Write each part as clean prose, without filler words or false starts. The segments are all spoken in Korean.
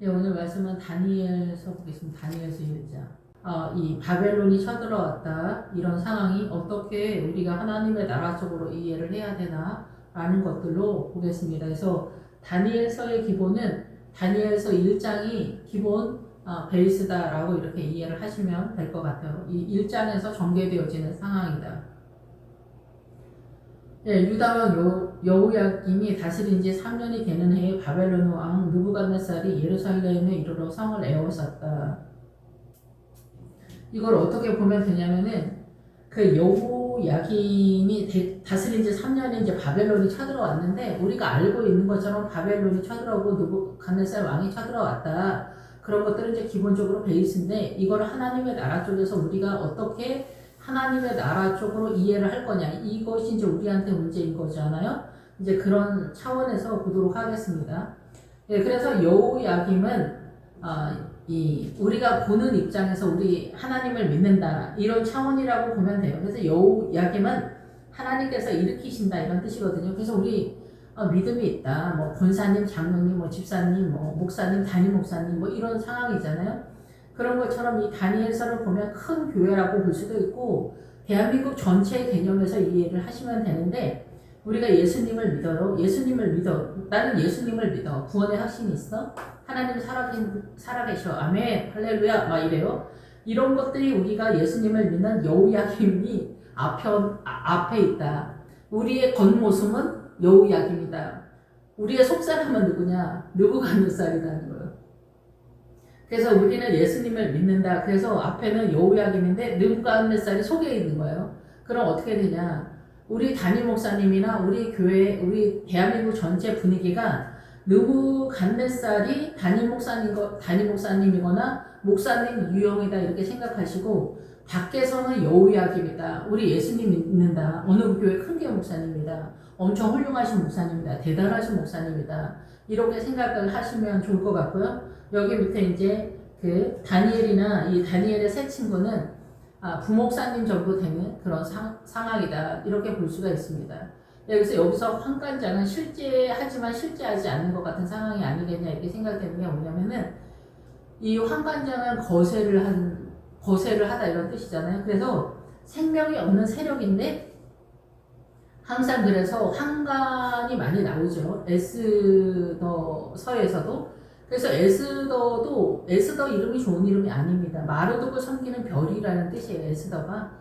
네, 오늘 말씀은 다니엘서 보겠습니다. 다니엘서 1장. 이 바벨론이 쳐들어왔다. 이런 상황이 어떻게 우리가 하나님의 나라 쪽으로 이해를 해야 되나 라는 것들로 보겠습니다. 그래서 다니엘서의 기본은 다니엘서 1장이 기본 베이스다라고 이렇게 이해를 하시면 될 것 같아요. 이 1장에서 전개되어지는 상황이다. 예, 유다왕 여호야김이 다스린 지 3년이 되는 해에 바벨론 왕 느부갓네살이 예루살렘에 이르러 성을 에워쌌다. 이걸 어떻게 보면 되냐면은 그 여호야김이 다스린 지 3년에 이제 바벨론이 쳐들어왔는데 우리가 알고 있는 것처럼 바벨론이 쳐들어오고 느부갓네살 왕이 쳐들어왔다. 그런 것들은 이제 기본적으로 베이스인데 이걸 하나님의 나라 쪽에서 우리가 어떻게 하나님의 나라 쪽으로 이해를 할 거냐 이것이 이제 우리한테 문제인 거잖아요. 이제 그런 차원에서 보도록 하겠습니다. 예, 그래서 여호야김은 우리가 보는 입장에서 우리 하나님을 믿는다 이런 차원이라고 보면 돼요. 그래서 여호야김은 하나님께서 일으키신다 이런 뜻이거든요. 그래서 우리 믿음이 있다. 뭐 권사님, 장로님, 뭐 집사님, 뭐 목사님, 담임 목사님 뭐 이런 상황이잖아요. 그런 것처럼 이 다니엘서를 보면 큰 교회라고 볼 수도 있고 대한민국 전체의 개념에서 이해를 하시면 되는데 우리가 예수님을 믿어요. 예수님을 믿어. 나는 예수님을 믿어. 구원의 확신이 있어. 하나님 살아계셔. 아멘. 할렐루야. 막 이래요. 이런 것들이 우리가 예수님을 믿는 여호야김이 앞에 있다. 우리의 겉모습은 여호야김이다. 우리의 속사람은 누구냐? 느부갓네살이라는 거예요. 그래서 우리는 예수님을 믿는다. 그래서 앞에는 여호야김인데 느부갓네살이 속에 있는 거예요. 그럼 어떻게 되냐? 우리 담임 목사님이나 우리 교회, 우리 대한민국 전체 분위기가 느부갓네살이 담임 목사님이거나 목사님 유형이다 이렇게 생각하시고 밖에서는 여호야김이다. 우리 예수님 믿는다. 어느 교회 큰 교회 목사님이다. 엄청 훌륭하신 목사님이다. 대단하신 목사님이다. 이렇게 생각을 하시면 좋을 것 같고요. 여기 밑에 이제 그 다니엘이나 이 다니엘의 세 친구는 부목사님 정도 되는 그런 상황이다. 이렇게 볼 수가 있습니다. 여기서 환관장은 실제하지만 실제하지 않는 것 같은 상황이 아니겠냐 이렇게 생각되는 게 뭐냐면은 이 환관장은 거세를 하다 이런 뜻이잖아요. 그래서 생명이 없는 세력인데 항상 그래서 환관이 많이 나오죠. 에스더서에서도. 그래서 에스더 이름이 좋은 이름이 아닙니다. 마르독을 섬기는 별이라는 뜻이에요. 에스더가.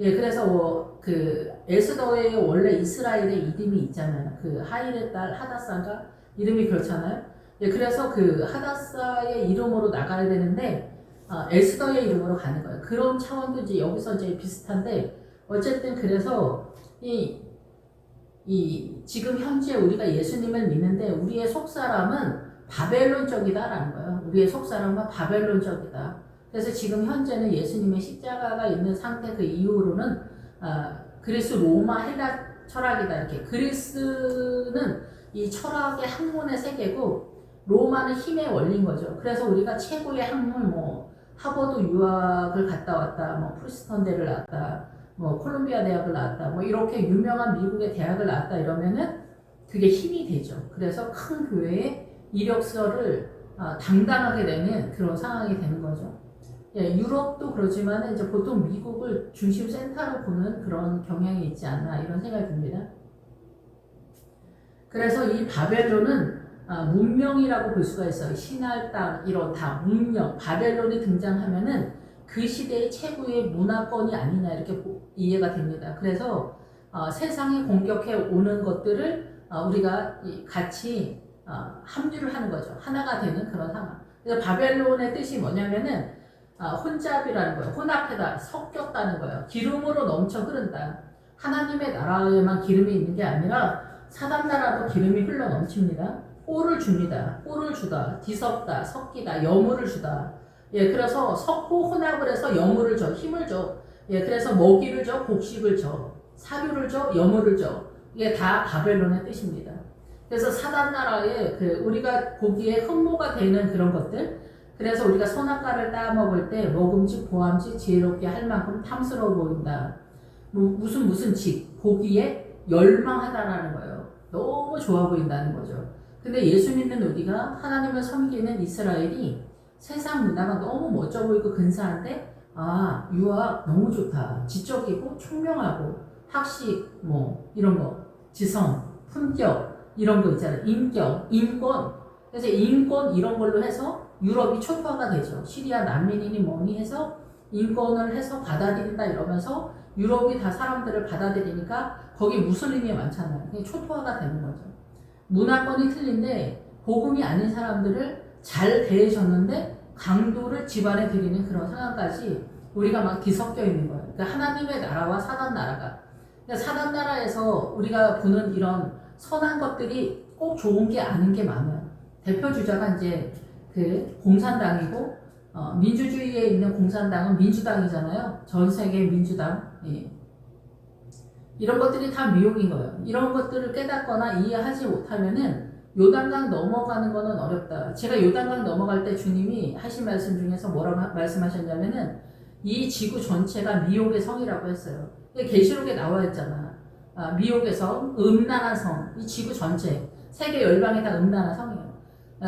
예, 그래서 그 에스더의 원래 이스라엘의 이름이 있잖아요. 그 하일의 딸 하다사가 이름이 그렇잖아요. 예, 그래서 그 하다사의 이름으로 나가야 되는데 에스더의 이름으로 가는 거예요. 그런 차원도 이제 여기서 이제 비슷한데 어쨌든 그래서 지금 현재 우리가 예수님을 믿는데 우리의 속사람은 바벨론적이다라는 거예요. 우리의 속사람은 바벨론적이다. 그래서 지금 현재는 예수님의 십자가가 있는 상태 그 이후로는 그리스 로마 헬라 철학이다. 이렇게 그리스는 이 철학의 학문의 세계고 로마는 힘의 원리인 거죠. 그래서 우리가 최고의 학문 뭐 하버드 유학을 갔다 왔다. 뭐 프리스턴대를 나왔다. 뭐 콜롬비아 대학을 나왔다. 뭐 이렇게 유명한 미국의 대학을 나왔다 이러면은 그게 힘이 되죠. 그래서 큰 교회에 이력서를 당당하게 내는 그런 상황이 되는 거죠. 예, 유럽도 그러지만 이제 보통 미국을 중심 센터로 보는 그런 경향이 있지 않나 이런 생각이 듭니다. 그래서 이 바벨론은 문명이라고 볼 수가 있어요. 신할 땅 이런 다 문명. 바벨론이 등장하면은 그 시대의 최고의 문화권이 아니냐 이렇게 이해가 됩니다. 그래서 세상에 공격해 오는 것들을 우리가 같이 합류를 하는 거죠. 하나가 되는 그런 상황. 그래서 바벨론의 뜻이 뭐냐면은 혼잡이라는 거예요. 혼합하다, 섞였다는 거예요. 기름으로 넘쳐 흐른다. 하나님의 나라에만 기름이 있는 게 아니라 사단 나라도 기름이 흘러 넘칩니다. 꼴을 줍니다. 꼴을 주다, 뒤섞다, 섞이다, 여물을 주다. 예, 그래서 섞고 혼합을 해서 여물을 줘, 힘을 줘. 예, 그래서 먹이를 줘, 곡식을 줘, 사료를 줘, 여물을 줘. 이게 다 바벨론의 뜻입니다. 그래서 사단 나라에 우리가 보기에 흠모가 되는 그런 것들. 그래서 우리가 선악과를 따먹을 때 먹음직 보암직 지혜롭게 할 만큼 탐스러워 보인다. 무슨 직 보기에 열망하다라는 거예요. 너무 좋아 보인다는 거죠. 근데 예수 믿는 우리가 하나님을 섬기는 이스라엘이 세상 문화가 너무 멋져 보이고 근사한데 유학 너무 좋다. 지적이고 총명하고 학식 뭐 이런 거 지성, 품격 이런 거 있잖아요. 인격, 인권. 그래서 인권 이런 걸로 해서 유럽이 초토화가 되죠. 시리아 난민이니 뭐니 해서 인권을 해서 받아들인다 이러면서 유럽이 다 사람들을 받아들이니까 거기 무슬림이 많잖아요. 그게 초토화가 되는 거죠. 문화권이 틀린데 복음이 아닌 사람들을 잘 대해줬는데 강도를 집안에 들이는 그런 상황까지 우리가 막 뒤섞여 있는 거예요. 그러니까 하나님의 나라와 사단 나라가. 그러니까 사단 나라에서 우리가 보는 이런 선한 것들이 꼭 좋은 게 아닌 게 많아요. 대표 주자가 이제 그 공산당이고 민주주의에 있는 공산당은 민주당이잖아요. 전 세계 민주당. 예. 이런 것들이 다 미혹인 거예요. 이런 것들을 깨닫거나 이해하지 못하면은 요단강 넘어가는 거는 어렵다. 제가 요단강 넘어갈 때 주님이 하신 말씀 중에서 뭐라고 말씀하셨냐면은 이 지구 전체가 미혹의 성이라고 했어요. 계시록에 나와 있잖아. 미혹의 성, 음란한 성, 이 지구 전체, 세계 열방이 다 음란한 성이에요.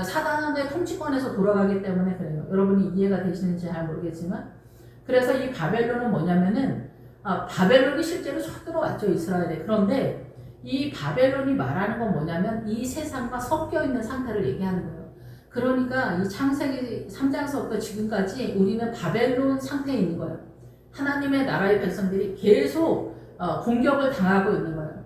사단의 통치권에서 돌아가기 때문에 그래요. 여러분이 이해가 되시는지 잘 모르겠지만, 그래서 이 바벨론은 뭐냐면은 바벨론이 실제로 쳐들어왔죠, 이스라엘에. 그런데 이 바벨론이 말하는 건 뭐냐면 이 세상과 섞여 있는 상태를 얘기하는 거예요. 그러니까 이 창세기 3장서부터 지금까지 우리는 바벨론 상태에 있는 거예요. 하나님의 나라의 백성들이 계속 공격을 당하고 있는 거예요.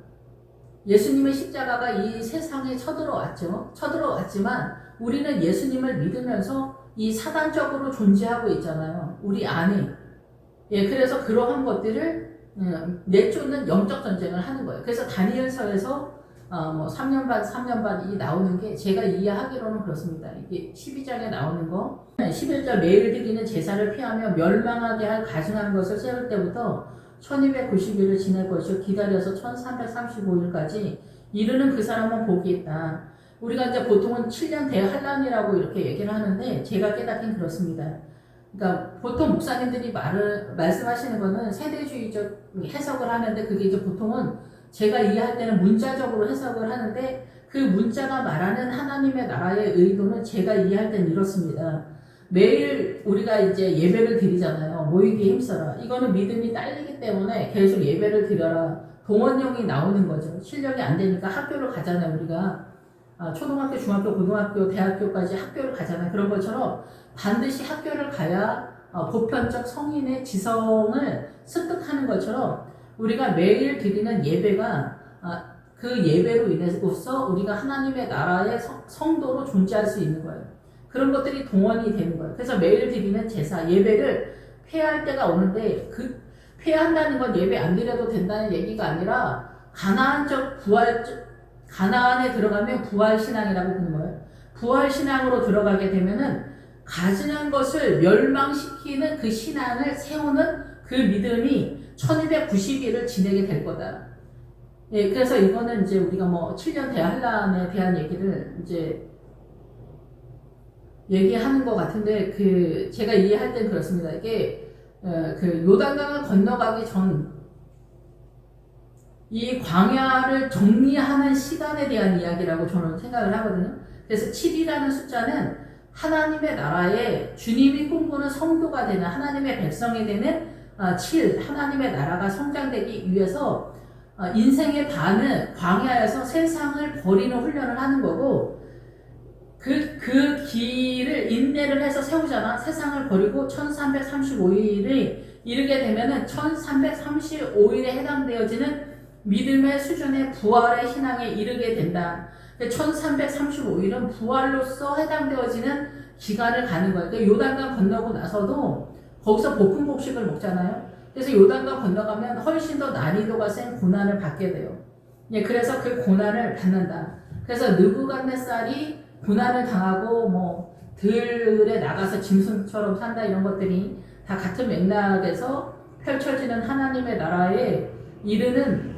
예수님의 십자가가 이 세상에 쳐들어왔죠. 쳐들어왔지만 우리는 예수님을 믿으면서 이 사단적으로 존재하고 있잖아요. 우리 안에. 예, 그래서 그러한 것들을 내쫓는 영적 전쟁을 하는 거예요. 그래서 다니엘서에서 3년 반이 나오는 게 제가 이해하기로는 그렇습니다. 이게 12장에 나오는 거. 11절 매일 드리는 제사를 피하며 멸망하게 할 가증한 것을 세울 때부터 1290일을 지낼 것이요 기다려서 1335일까지 이르는 그 사람은 복이 있다. 우리가 이제 보통은 7년 대환란이라고 이렇게 얘기를 하는데 제가 깨닫긴 그렇습니다. 그러니까 보통 목사님들이 말씀하시는 거는 세대주의적 해석을 하는데 그게 이제 보통은 제가 이해할 때는 문자적으로 해석을 하는데 그 문자가 말하는 하나님의 나라의 의도는 제가 이해할 때는 이렇습니다. 매일 우리가 이제 예배를 드리잖아요. 모이기에 힘써라. 이거는 믿음이 딸리기 때문에 계속 예배를 드려라. 동원령이 나오는 거죠. 실력이 안 되니까 학교를 가잖아요. 우리가 초등학교, 중학교, 고등학교, 대학교까지 학교를 가잖아요. 그런 것처럼 반드시 학교를 가야 보편적 성인의 지성을 습득하는 것처럼 우리가 매일 드리는 예배가 그 예배로 인해서 우리가 하나님의 나라의 성도로 존재할 수 있는 거예요. 그런 것들이 동원이 되는 거예요. 그래서 매일 드리는 제사, 예배를 폐할 때가 오는데 그 폐한다는 건 예배 안 드려도 된다는 얘기가 아니라 가나안에 들어가면 부활신앙이라고 부르는 거예요. 부활신앙으로 들어가게 되면은 가증한 것을 멸망시키는 그 신앙을 세우는 그 믿음이 1290일을 지내게 될 거다. 예, 그래서 이거는 이제 우리가 7년 대환란에 대한 얘기를 이제 얘기하는 것 같은데 제가 이해할 땐 그렇습니다. 이게 그 요단강을 건너가기 전 이 광야를 정리하는 시간에 대한 이야기라고 저는 생각을 하거든요. 그래서 7이라는 숫자는 하나님의 나라에 주님이 꿈꾸는 성도가 되는 하나님의 백성이 되는 7, 하나님의 나라가 성장되기 위해서 인생의 반은 광야에서 세상을 버리는 훈련을 하는 거고 그 길을 인내를 해서 세우잖아. 세상을 버리고 1335일에 이르게 되면은 1335일에 해당되어지는 믿음의 수준의 부활의 신앙에 이르게 된다. 1335일은 부활로서 해당되어지는 기간을 가는 거예요. 그러니까 요단강 건너고 나서도 거기서 볶음복식을 먹잖아요. 그래서 요단강 건너가면 훨씬 더 난이도가 센 고난을 받게 돼요. 예, 그래서 그 고난을 받는다. 그래서 느부갓네살이 고난을 당하고 들에 나가서 짐승처럼 산다 이런 것들이 다 같은 맥락에서 펼쳐지는 하나님의 나라에 이르는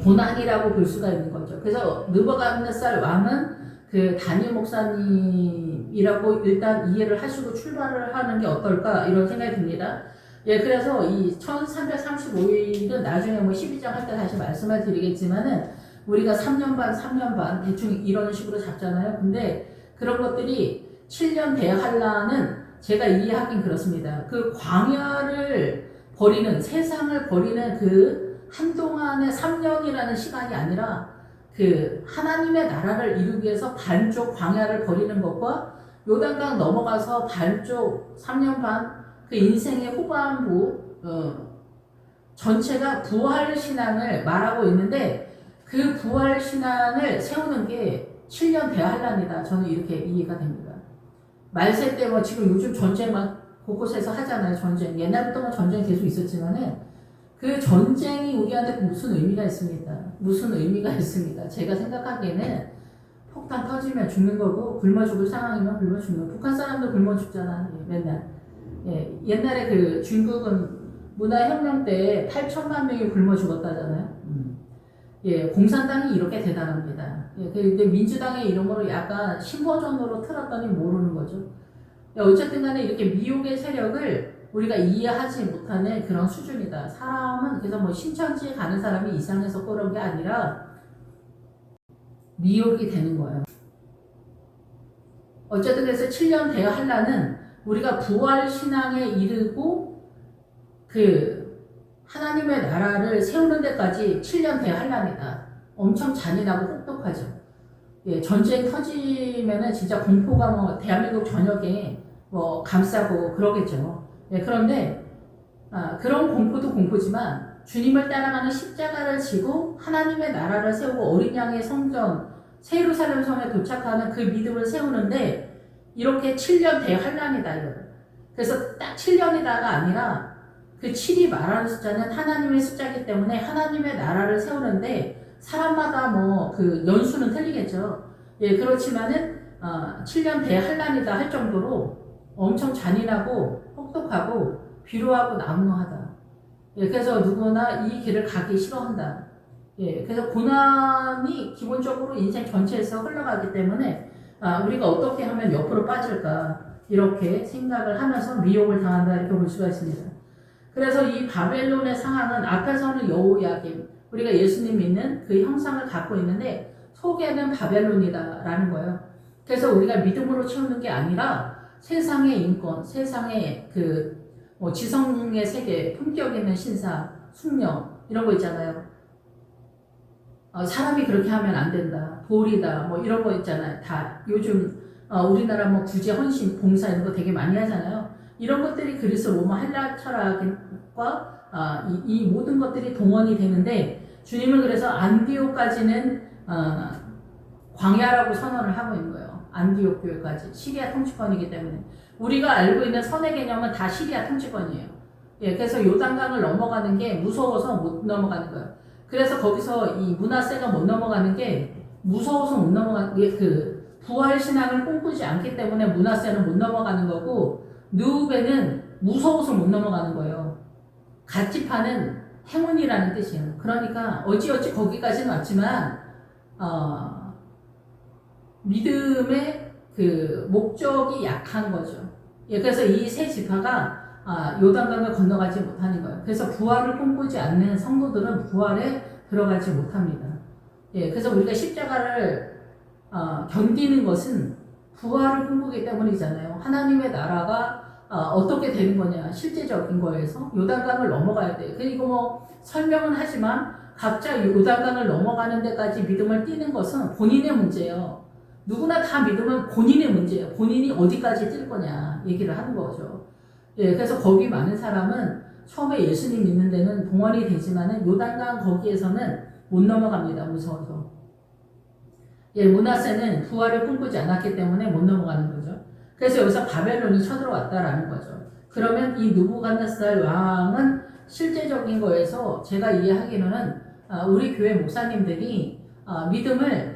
고난이라고 볼 수가 있는 거죠. 그래서 느부갓네살 왕은 그 다니엘 목사님이라고 일단 이해를 하시고 출발을 하는 게 어떨까 이런 생각이 듭니다. 예, 그래서 이 1335일은 나중에 12장 할 때 다시 말씀을 드리겠지만은 우리가 3년 반, 3년 반 대충 이런 식으로 잡잖아요. 근데 그런 것들이 7년 대환란은 제가 이해하긴 그렇습니다. 그 광야를 버리는, 세상을 버리는 그 한동안의 3년이라는 시간이 아니라 그 하나님의 나라를 이루기 위해서 반쪽 광야를 버리는 것과 요단강 넘어가서 반쪽 3년 반 그 인생의 후반부 전체가 부활 신앙을 말하고 있는데 그 부활 신앙을 세우는 게 7년 대환란이다. 저는 이렇게 이해가 됩니다. 말세 때 뭐 지금 요즘 전쟁 막 곳곳에서 하잖아요. 전쟁. 옛날부터 뭐 전쟁 계속 있었지만은 그 전쟁이 우리한테 무슨 의미가 있습니까? 무슨 의미가 있습니까? 제가 생각하기에는 폭탄 터지면 죽는 거고 굶어 죽을 상황이면 굶어 죽는 거. 북한 사람도 굶어 죽잖아. 맨날. 예, 옛날에 그 중국은 문화혁명 때 8천만 명이 굶어 죽었다잖아요. 예, 공산당이 이렇게 대단합니다. 예, 근데 민주당이 이런 거로 약간 신버전으로 틀었더니 모르는 거죠. 예, 어쨌든 간에 이렇게 미혹의 세력을 우리가 이해하지 못하는 그런 수준이다. 사람은 그래서 뭐 신천지에 가는 사람이 이상해서 그런 게 아니라 미혹이 되는 거예요. 어쨌든 그래서 7년 대환란은 우리가 부활 신앙에 이르고 그 하나님의 나라를 세우는 데까지 7년 대환란이다. 엄청 잔인하고 혹독하죠. 예, 전쟁 터지면은 진짜 공포가 뭐 대한민국 전역에 뭐 감싸고 그러겠죠. 예, 그런데 그런 공포도 공포지만 주님을 따라가는 십자가를 지고 하나님의 나라를 세우고 어린 양의 성전 새 예루살렘 성에 도착하는 그 믿음을 세우는데 이렇게 7년 대환란이다. 그래서 딱 7년이다가 아니라 그 7이 말하는 숫자는 하나님의 숫자이기 때문에 하나님의 나라를 세우는데 사람마다 뭐 그 연수는 틀리겠죠. 예, 그렇지만은 7년 대환란이다 할 정도로 엄청 잔인하고 혹독하고 비루하고 난무하다. 예, 그래서 누구나 이 길을 가기 싫어한다. 예, 그래서 고난이 기본적으로 인생 전체에서 흘러가기 때문에 우리가 어떻게 하면 옆으로 빠질까 이렇게 생각을 하면서 미혹을 당한다 이렇게 볼 수가 있습니다. 그래서 이 바벨론의 상황은 앞에서는 여호야김 우리가 예수님 믿는 그 형상을 갖고 있는데 속에는 바벨론이다라는 거예요. 그래서 우리가 믿음으로 채우는 게 아니라 세상의 인권, 세상의 그 뭐 지성의 세계, 품격 있는 신사, 숙명 이런 거 있잖아요. 사람이 그렇게 하면 안 된다. 도리다. 뭐 이런 거 있잖아요. 다 요즘 우리나라 뭐 구제, 헌신, 봉사 이런 거 되게 많이 하잖아요. 이런 것들이 그리스 로마 헬라 철학과 이 모든 것들이 동원이 되는데 주님은 그래서 안디옥까지는 광야라고 선언을 하고 있는 거예요. 안디옥 교회까지. 시리아 통치권이기 때문에. 우리가 알고 있는 선의 개념은 다 시리아 통치권이에요. 예, 그래서 요단강을 넘어가는 게 무서워서 못 넘어가는 거예요. 그래서 거기서 이 므낫세가 못 넘어가는 게 무서워서 못 넘어가는 게 그 부활 신앙을 꿈꾸지 않기 때문에 므낫세는 못 넘어가는 거고 느우베는 무서워서 못 넘어가는 거예요. 갓집하는 행운이라는 뜻이에요. 그러니까 어찌어찌 거기까지는 왔지만 믿음의 그 목적이 약한 거죠. 예, 그래서 이 세 지파가 요단강을 건너가지 못하는 거예요. 그래서 부활을 꿈꾸지 않는 성도들은 부활에 들어가지 못합니다. 예, 그래서 우리가 십자가를 견디는 것은 부활을 꿈꾸기 때문이잖아요. 하나님의 나라가 어떻게 되는 거냐, 실제적인 거에서 요단강을 넘어가야 돼. 그리고 뭐 설명은 하지만 각자 요단강을 넘어가는 데까지 믿음을 띄는 것은 본인의 문제예요. 누구나 다 믿으면 본인의 문제예요. 본인이 어디까지 뛸 거냐 얘기를 하는 거죠. 예, 그래서 거기 많은 사람은 처음에 예수님 믿는 데는 동원이 되지만은 요단강 거기에서는 못 넘어갑니다. 무서워서. 예, 므낫세는 부활을 꿈꾸지 않았기 때문에 못 넘어가는 거죠. 그래서 여기서 바벨론이 쳐들어왔다라는 거죠. 그러면 이 느부갓네살 왕은 실제적인 거에서 제가 이해하기로는 우리 교회 목사님들이 믿음을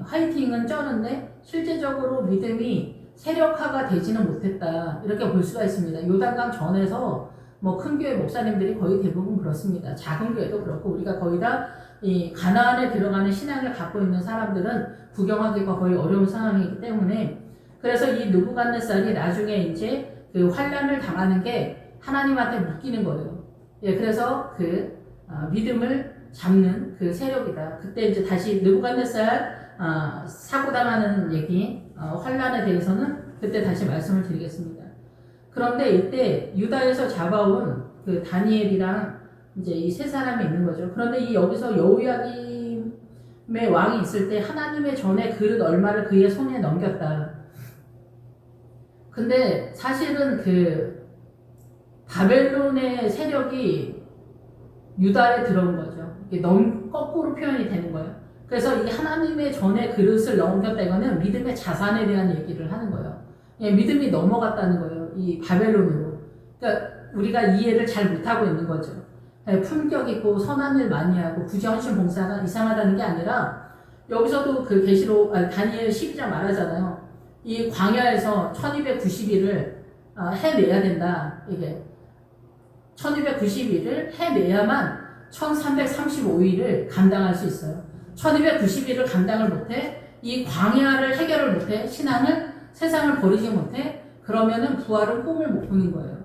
화이팅은 쩌는데 실제적으로 믿음이 세력화가 되지는 못했다 이렇게 볼 수가 있습니다. 요단강 전에서 뭐 큰 교회 목사님들이 거의 대부분 그렇습니다. 작은 교회도 그렇고 우리가 거의 다 이 가나안에 들어가는 신앙을 갖고 있는 사람들은 구경하기가 거의 어려운 상황이기 때문에 그래서 이 느부갓네살이 나중에 이제 그 환란을 당하는 게 하나님한테 묶이는 거예요. 예, 그래서 그 믿음을 잡는 그 세력이다. 그때 이제 다시 느부갓네살 사고당하는 얘기, 환란에 대해서는 그때 다시 말씀을 드리겠습니다. 그런데 이때 유다에서 잡아온 그 다니엘이랑 이제 이 세 사람이 있는 거죠. 그런데 이 여기서 여호야김의 왕이 있을 때 하나님의 전에 그릇 얼마를 그의 손에 넘겼다. 근데 사실은 그 바벨론의 세력이 유다에 들어온 거죠. 이게 거꾸로 표현이 되는 거예요. 그래서 이 하나님의 전에 그릇을 넘겼다 이거는 믿음의 자산에 대한 얘기를 하는 거예요. 믿음이 넘어갔다는 거예요. 이 바벨론으로. 그러니까 우리가 이해를 잘 못하고 있는 거죠. 품격 있고 선한 일 많이 하고 부지헌신 봉사가 이상하다는 게 아니라 여기서도 그 계시록 다니엘 12장 말하잖아요. 이 광야에서 1290일을 해내야 된다. 이게 1290일을 해내야만 1335일을 감당할 수 있어요. 1290일을 감당을 못해, 이 광야를 해결을 못해, 신앙을 세상을 버리지 못해, 그러면은 부활은 꿈을 못 꾸는 거예요.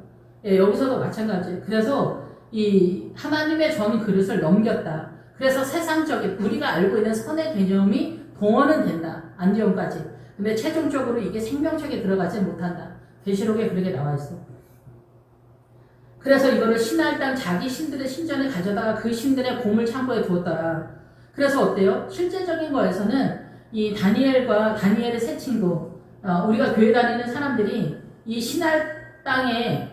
여기서도 마찬가지예요. 그래서 이 하나님의 전 그릇을 넘겼다. 그래서 세상적인 우리가 알고 있는 선의 개념이 동원은 된다. 안디온까지. 근데 최종적으로 이게 생명책에 들어가지 못한다. 계시록에 그렇게 나와 있어. 그래서 이거를 신할 땅 자기 신들의 신전에 가져다가 그 신들의 보물 창고에 두었더라. 그래서 어때요? 실제적인 거에서는 이 다니엘과 다니엘의 세 친구, 우리가 교회 다니는 사람들이 이 신할 땅에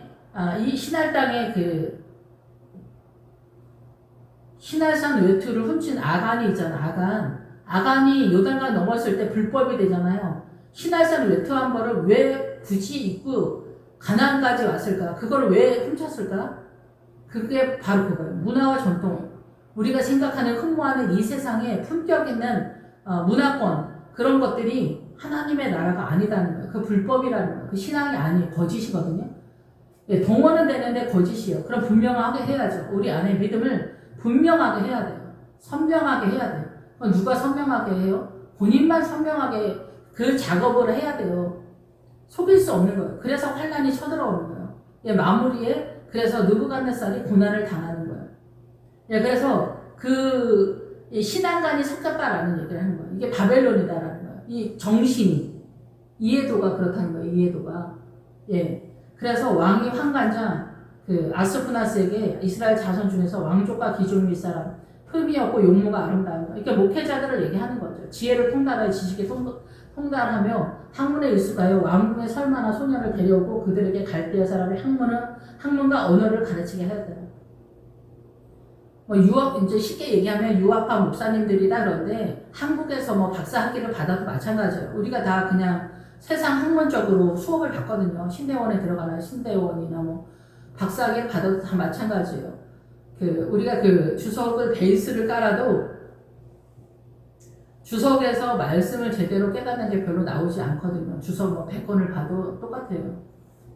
그 시날산 외투를 훔친 아간이 있잖아. 아간이 요단강 넘었을 때 불법이 되잖아요. 시날산 외투한 거를 왜 굳이 입고 가나안까지 왔을까? 그걸 왜 훔쳤을까? 그게 바로 그거예요. 문화와 전통. 우리가 생각하는 흠모하는 이 세상에 품격 있는 문화권 그런 것들이 하나님의 나라가 아니다는 거예요. 그 불법이라는 거예요. 그 신앙이 아니에요. 거짓이거든요. 동원은 되는데 거짓이에요. 그럼 분명하게 해야죠. 우리 안에 믿음을 분명하게 해야 돼요. 선명하게 해야 돼요. 그럼 누가 선명하게 해요? 본인만 선명하게 그 작업을 해야 돼요. 속일 수 없는 거예요. 그래서 환란이 쳐들어오는 거예요. 마무리에 그래서 느부갓네살이 고난을 당하는 거예요. 그래서 그 신앙관이 섞였다라는 얘기를 하는 거예요. 이게 바벨론이다라는 거예요. 이 정신이 이해도가 그렇다는 거예요. 이해도가. 그래서 왕이 환관장 그 아스푸나스에게 이스라엘 자손 중에서 왕족과 귀족 및 사람 흠이 없고 용모가 아름다운 거. 이렇게 목회자들을 얘기하는 거죠. 지혜를 통달하여 지식에 통달하며 학문에 익숙하여 왕궁의 설마나 소년을 데려오고 그들에게 갈대아 사람의 학문과 언어를 가르치게 해야 돼요. 유학 이제 쉽게 얘기하면 유학파 목사님들이다 그런데 한국에서 박사 학위를 받아도 마찬가지예요. 우리가 다 그냥 세상 학문적으로 수업을 받거든요. 신대원에 들어가나 신대원이나 박사학위를 받아도 다 마찬가지예요. 우리가 그 주석을 베이스를 깔아도 주석에서 말씀을 제대로 깨닫는 게 별로 나오지 않거든요. 주석 100권을 봐도 똑같아요.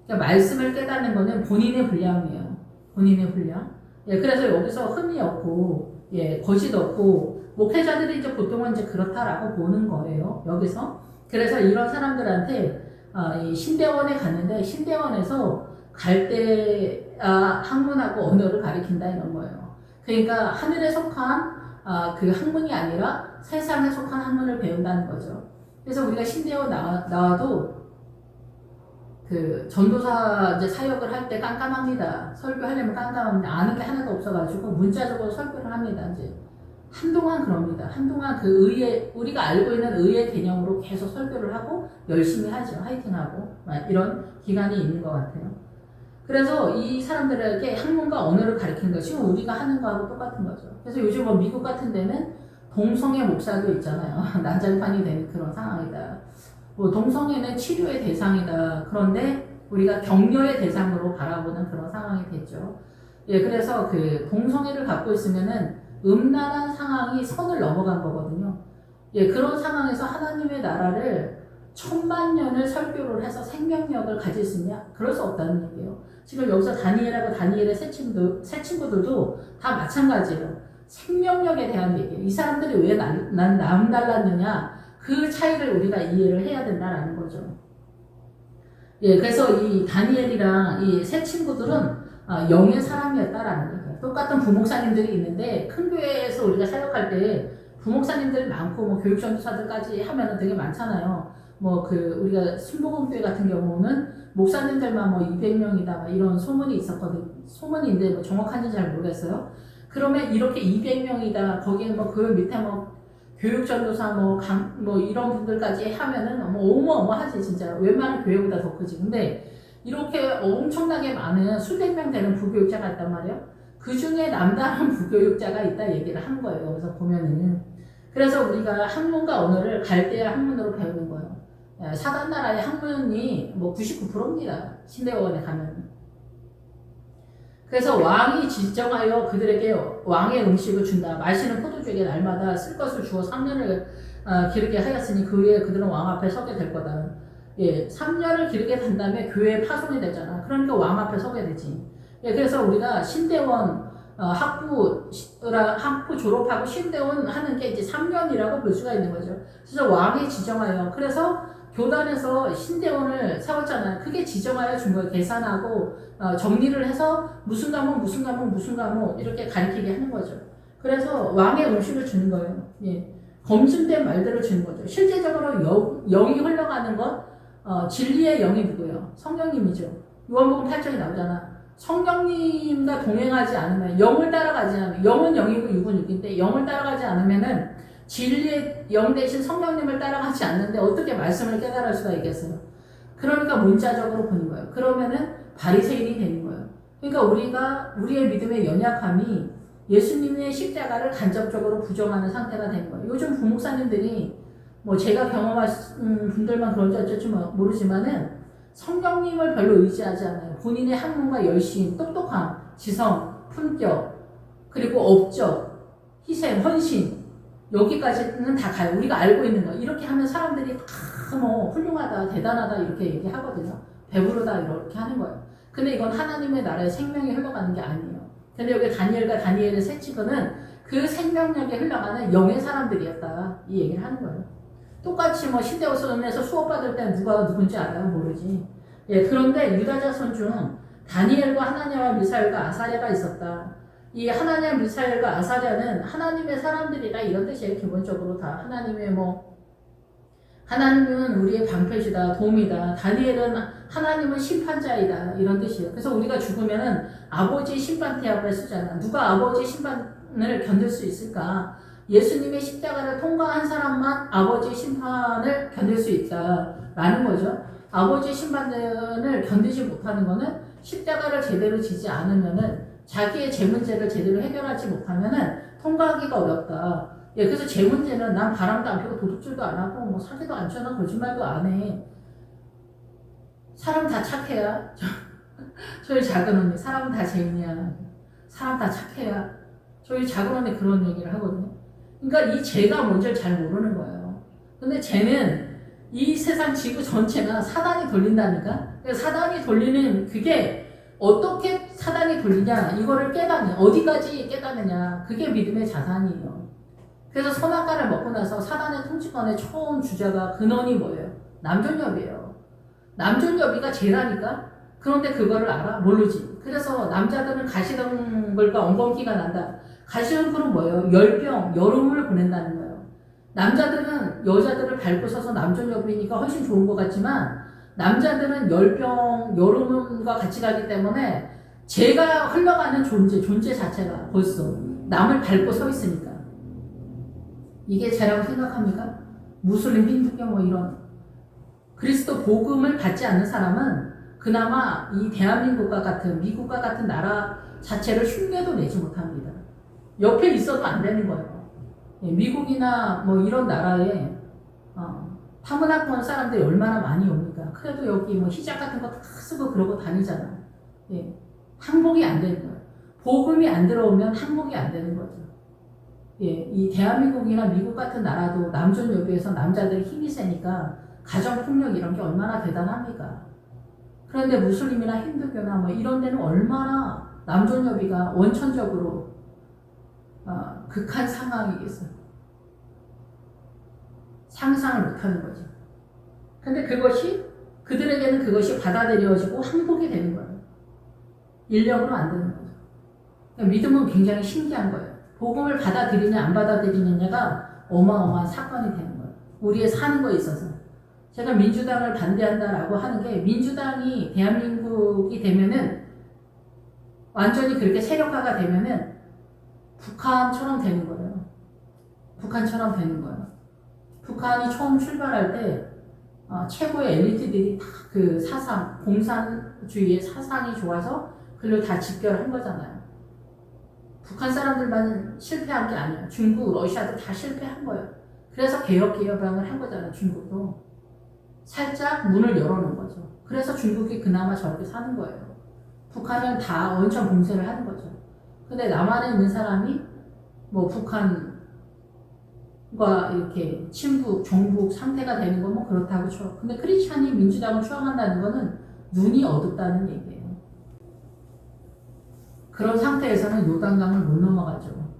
그러니까 말씀을 깨닫는 거는 본인의 분량이에요. 본인의 분량. 그래서 여기서 흠이 없고, 거짓 없고, 목회자들이 이제 보통은 이제 그렇다라고 보는 거예요. 여기서. 그래서 이런 사람들한테 이 신대원에 갔는데 신대원에서 갈대아 학문하고 언어를 가리킨다 이런 거예요. 그러니까 하늘에 속한 그 학문이 아니라 세상에 속한 학문을 배운다는 거죠. 그래서 우리가 신대원 나와도 그 전도사 이제 사역을 할 때 깜깜합니다. 설교하려면 깜깜합니다. 아는 게 하나도 없어가지고 문자적으로 설교를 합니다. 이제 한동안 그럽니다. 한동안 그 우리가 알고 있는 의의 개념으로 계속 설교를 하고 열심히 하죠. 화이팅하고 이런 기간이 있는 것 같아요. 그래서 이 사람들에게 학문과 언어를 가르치는 거 지금 우리가 하는 거하고 똑같은 거죠. 그래서 요즘 미국 같은 데는 동성애 목사도 있잖아요. 난장판이 되는 그런 상황이다. 동성애는 치료의 대상이다. 그런데 우리가 격려의 대상으로 바라보는 그런 상황이 됐죠. 그래서 그 동성애를 갖고 있으면은 음란한 상황이 선을 넘어간 거거든요. 그런 상황에서 하나님의 나라를 1000만 년을 설교를 해서 생명력을 가질 수 있냐? 그럴 수 없다는 얘기예요. 지금 여기서 다니엘하고 다니엘의 새 친구들도 다 마찬가지예요. 생명력에 대한 얘기예요. 이 사람들이 왜 남달랐느냐? 그 차이를 우리가 이해를 해야 된다라는 거죠. 그래서 이 다니엘이랑 이 새 친구들은 영의 사람이었다라는 거예요. 똑같은 부목사님들이 있는데 큰 교회에서 우리가 사역할 때 부목사님들 많고 뭐 교육전도사들까지 하면은 되게 많잖아요. 뭐 우리가 순복음교회 같은 경우는 목사님들만 뭐 200명이다 막 이런 소문이 있었거든. 소문인데 뭐 정확한지 잘 모르겠어요. 그러면 이렇게 200명이다 거기에 뭐 그 밑에 뭐 교육전도사 뭐 이런 분들까지 하면은 뭐 어마어마하지 진짜. 웬만한 교회보다 더 크지. 근데 이렇게 엄청나게 많은 수백 명 되는 부교육자가 있단 말이에요. 그 중에 남다른 부교육자가 있다 얘기를 한 거예요. 그래서 보면은 그래서 우리가 학문과 언어를 갈대아 학문으로 배우는 거예요. 사단 나라의 학문이 뭐 99%입니다. 신대원에 가면. 그래서 왕이 지정하여 그들에게 왕의 음식을 준다. 마시는 포도주에게 날마다 쓸 것을 주어 3년을 기르게 하였으니 그 후에 그들은 왕 앞에 서게 될 거다. 예, 3년을 기르게 된 다음에 교회에 파송이 되잖아. 그러니까 왕 앞에 서게 되지. 예, 그래서 우리가 신대원 학부 졸업하고 신대원 하는 게 이제 3년이라고 볼 수가 있는 거죠. 그래서 왕이 지정하여 그래서 교단에서 신대원을 세웠잖아요. 그게 지정하여 준 거예요. 계산하고 정리를 해서 무슨 과목 이렇게 가르치게 하는 거죠. 그래서 왕의 음식을 주는 거예요. 예. 검증된 말들을 주는 거죠. 실제적으로 영이 흘러가는 것 진리의 영이 누구예요? 성령님이죠. 요한복음 8장에 나오잖아. 성령님과 동행하지 않으면 영을 따라가지 않으면 영은 영이고 육은 육인데 영을 따라가지 않으면은 진리의 영 대신 성령님을 따라가지 않는데 어떻게 말씀을 깨달을 수가 있겠어요? 그러니까 문자적으로 보는 거예요. 그러면은 바리새인이 되는 거예요. 그러니까 우리의 믿음의 연약함이 예수님의 십자가를 간접적으로 부정하는 상태가 되는 거예요. 요즘 부목사님들이 뭐 제가 경험하신 분들만 그런지 어쩔지 모르지만은 성령님을 별로 의지하지 않아요. 본인의 학문과 열심, 똑똑함, 지성, 품격, 그리고 업적, 희생, 헌신 여기까지는 다 가요. 우리가 알고 있는 거. 이렇게 하면 사람들이 다 뭐 훌륭하다, 대단하다 이렇게 얘기하거든요. 배부르다 이렇게 하는 거예요. 근데 이건 하나님의 나라의 생명이 흘러가는 게 아니에요. 근데 여기 다니엘과 다니엘의 세 측은 그 생명력에 흘러가는 영의 사람들이었다. 이 얘기를 하는 거예요. 똑같이 뭐 신대원에서 수업받을 때 누가 누군지 알아요? 모르지. 예, 그런데 유다 자손 중 다니엘과 하나냐와 미사엘과 아사랴가 있었다. 이 하나냐, 미사엘과 아사랴는 하나님의 사람들이다 이런 뜻이에요. 기본적으로 다 하나님은 우리의 방패시다, 도움이다. 다니엘은 하나님은 심판자이다 이런 뜻이에요. 그래서 우리가 죽으면은 아버지의 심판대 앞에 쓰잖아. 누가 아버지의 심판을 견딜 수 있을까? 예수님의 십자가를 통과한 사람만 아버지의 심판을 견딜 수 있다라는 거죠. 아버지의 심판을 견디지 못하는 거는 십자가를 제대로 지지 않으면은 자기의 제 문제를 제대로 해결하지 못하면은 통과하기가 어렵다. 예, 그래서 제 문제는 난 바람도 안 피고 도둑질도 안 하고 뭐 사기도 안 쳐나 거짓말도 안 해. 사람 다 착해야. 저희 작은 언니 사람은 다 죄인이야. 사람 다 착해야. 저희 작은 언니 그런 얘기를 하거든요. 그러니까 이 죄가 뭔지를 잘 모르는 거예요. 근데 죄는 이 세상 지구 전체가 사단이 돌린다니까. 사단이 돌리는 그게 어떻게 사단이 돌리냐 이거를 깨닫는 어디까지 깨닫느냐 그게 믿음의 자산이에요. 그래서 선악과를 먹고 나서 사단의 통치권의 처음 주자가 근원이 뭐예요? 남존여비예요. 남존여비가 죄라니까. 그런데 그거를 알아? 모르지. 그래서 남자들은 가시덤불과 엉겅퀴가 난다. 가시덤불은 뭐예요? 열병, 여름을 보낸다는 거예요. 남자들은 여자들을 밟고 서서 남존여비니까 훨씬 좋은 것 같지만 남자들은 열병, 여름과 같이 가기 때문에 죄가 흘러가는 존재 자체가 벌써 남을 밟고 서 있으니까. 이게 죄라고 생각합니까? 무슬림, 힌두교 뭐 이런 그리스도 복음을 받지 않는 사람은 그나마 이 대한민국과 같은 미국과 같은 나라 자체를 흉내도 내지 못합니다. 옆에 있어도 안 되는 거예요. 미국이나 뭐 이런 나라에 파문학번 사람들이 얼마나 많이 옵니까? 그래도 여기 뭐 히잡 같은 거 다 쓰고 그러고 다니잖아. 예. 항복이 안 되는 거예요. 복음이 안 들어오면 항복이 안 되는 거죠. 예, 이 대한민국이나 미국 같은 나라도 남존 여비에서 남자들이 힘이 세니까 가정폭력 이런 게 얼마나 대단합니까? 그런데 무슬림이나 힌두교나 뭐 이런 데는 얼마나 남존 여비가 원천적으로 극한 상황이겠어요. 상상을 못하는 거죠. 근데 그들에게는 그것이 받아들여지고 항복이 되는 거예요. 인력으로 안 되는 거죠. 그러니까 믿음은 굉장히 신기한 거예요. 복음을 받아들이냐 안 받아들이느냐가 어마어마한 사건이 되는 거예요. 우리의 사는 거에 있어서. 제가 민주당을 반대한다라고 하는 게 민주당이 대한민국이 되면은 완전히 그렇게 세력화가 되면은 북한처럼 되는 거예요. 북한처럼 되는 거예요. 북한이 처음 출발할 때 최고의 엘리트들이 다 그 사상, 공산주의의 사상이 좋아서 그걸 다 집결한 거잖아요. 북한 사람들만 실패한 게 아니에요. 중국, 러시아도 다 실패한 거예요. 그래서 개혁방을 한 거잖아요. 중국도. 살짝 문을 열어놓은 거죠. 그래서 중국이 그나마 저렇게 사는 거예요. 북한은 다 원천 봉쇄를 하는 거죠. 근데 남한에 있는 사람이 뭐 북한과 이렇게 친북, 종북 상태가 되는 건 뭐 그렇다고 쳐. 근데 크리스찬이 민주당을 추앙한다는 거는 눈이 어둡다는 얘기예요. 그런 상태에서는 요단강을 못 넘어가죠.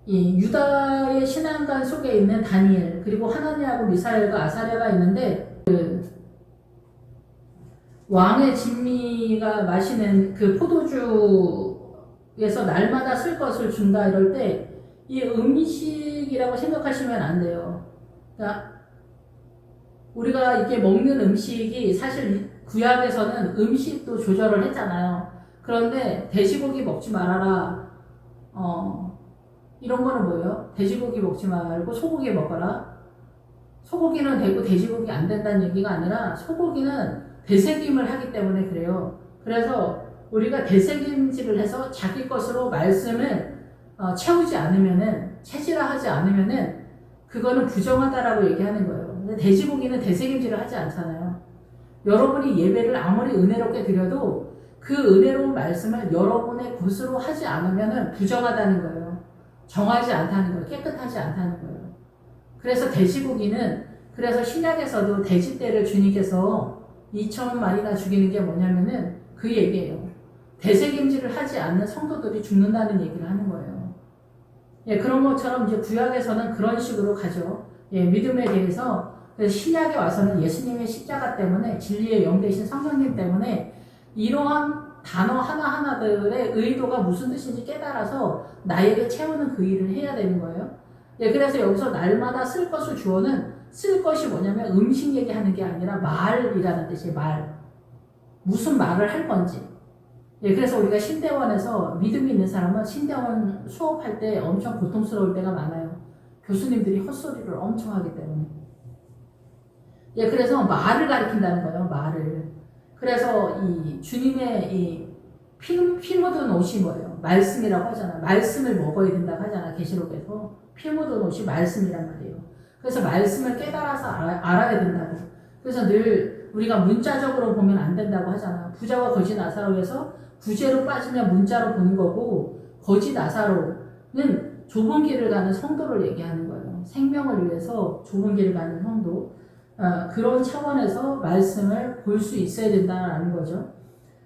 이 유다의 신앙관 속에 있는 다니엘, 그리고 하나니하고 미사엘과 아사랴가 있는데 왕의 진미가 마시는 그 포도주에서 날마다 쓸 것을 준다 이럴 때 이 음식이라고 생각하시면 안 돼요. 그러니까 우리가 이게 먹는 음식이 사실 구약에서는 음식도 조절을 했잖아요. 그런데 돼지고기 먹지 말아라. 이런 거는 뭐예요? 돼지고기 먹지 말고 소고기 먹어라. 소고기는 되고 돼지고기 안 된다는 얘기가 아니라 소고기는 되새김을 하기 때문에 그래요. 그래서 우리가 되새김질을 해서 자기 것으로 말씀을 채우지 않으면은, 체질화하지 않으면은 그거는 부정하다라고 얘기하는 거예요. 근데 돼지고기는 되새김질을 하지 않잖아요. 여러분이 예배를 아무리 은혜롭게 드려도 그 은혜로운 말씀을 여러분의 것으로 하지 않으면은 부정하다는 거예요. 정하지 않다는 거예요. 깨끗하지 않다는 거예요. 그래서 돼지고기는, 그래서 신약에서도 돼지떼를 주님께서 2,000마리나 죽이는 게 뭐냐면은 그 얘기예요. 되새김질을 하지 않는 성도들이 죽는다는 얘기를 하는 거예요. 예, 그런 것처럼 이제 구약에서는 그런 식으로 가죠. 예, 믿음에 대해서. 신약에 와서는 예수님의 십자가 때문에, 진리의 영 되신 성령님 때문에 이러한 단어 하나하나들의 의도가 무슨 뜻인지 깨달아서 나에게 채우는 그 일을 해야 되는 거예요. 예, 그래서 여기서 날마다 쓸 것을 주어는, 쓸 것이 뭐냐면 음식 얘기하는 게 아니라 말이라는 뜻이에요. 말. 무슨 말을 할 건지. 예, 그래서 우리가 신대원에서 믿음이 있는 사람은 신대원 수업할 때 엄청 고통스러울 때가 많아요. 교수님들이 헛소리를 엄청 하기 때문에. 예, 그래서 말을 가리킨다는 거예요. 말을. 그래서 이 주님의 이 피 묻은 옷이 뭐예요? 말씀이라고 하잖아. 말씀을 먹어야 된다고 하잖아. 계시록에서. 피 묻은 옷이 말씀이란 말이에요. 그래서 말씀을 깨달아서 알아야 된다고. 그래서 늘 우리가 문자적으로 보면 안 된다고 하잖아. 부자와 거지 나사로에서 부재로 빠지면 문자로 보는 거고, 거지 나사로는 좁은 길을 가는 성도를 얘기하는 거예요. 생명을 위해서 좁은 길을 가는 성도. 그런 차원에서 말씀을 볼 수 있어야 된다는 거죠.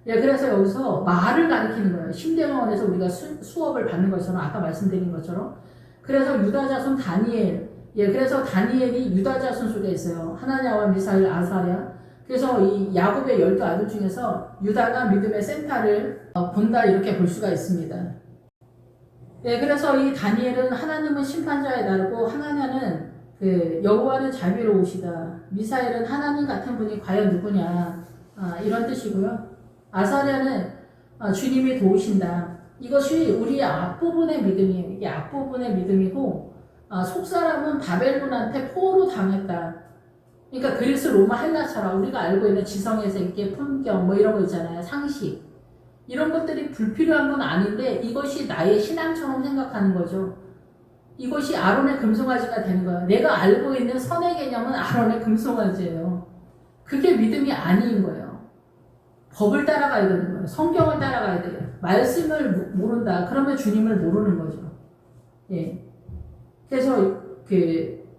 예, 그래서 여기서 말을 가리키는 거예요. 신대원에서 우리가 수업을 받는 것처럼, 아까 말씀드린 것처럼. 그래서 유다 자손 다니엘, 예, 그래서 다니엘이 유다 자손 속에 있어요. 하나냐와 미사엘, 아사랴. 그래서 이 야곱의 12 아들 중에서 유다가 믿음의 센터를 본다, 이렇게 볼 수가 있습니다. 예, 그래서 이 다니엘은 하나님은 심판자에 다르고, 하나냐는 여호와는 자비로우시다. 미사엘은 하나님 같은 분이 과연 누구냐. 이런 뜻이고요. 아사랴는 주님이 도우신다. 이것이 우리 앞부분의 믿음이에요. 이게 앞부분의 믿음이고, 속사람은 바벨론한테 포로로 당했다. 그러니까 그리스, 로마, 헬라처럼 우리가 알고 있는 지성에서 이렇게 풍경 뭐 이런 거 있잖아요. 상식. 이런 것들이 불필요한 건 아닌데 이것이 나의 신앙처럼 생각하는 거죠. 이것이 아론의 금송아지가 되는 거예요. 내가 알고 있는 선의 개념은 아론의 금송아지예요. 그게 믿음이 아닌 거예요. 법을 따라가야 되는 거예요. 성경을 따라가야 돼요. 말씀을 모른다. 그러면 주님을 모르는 거죠. 예. 그래서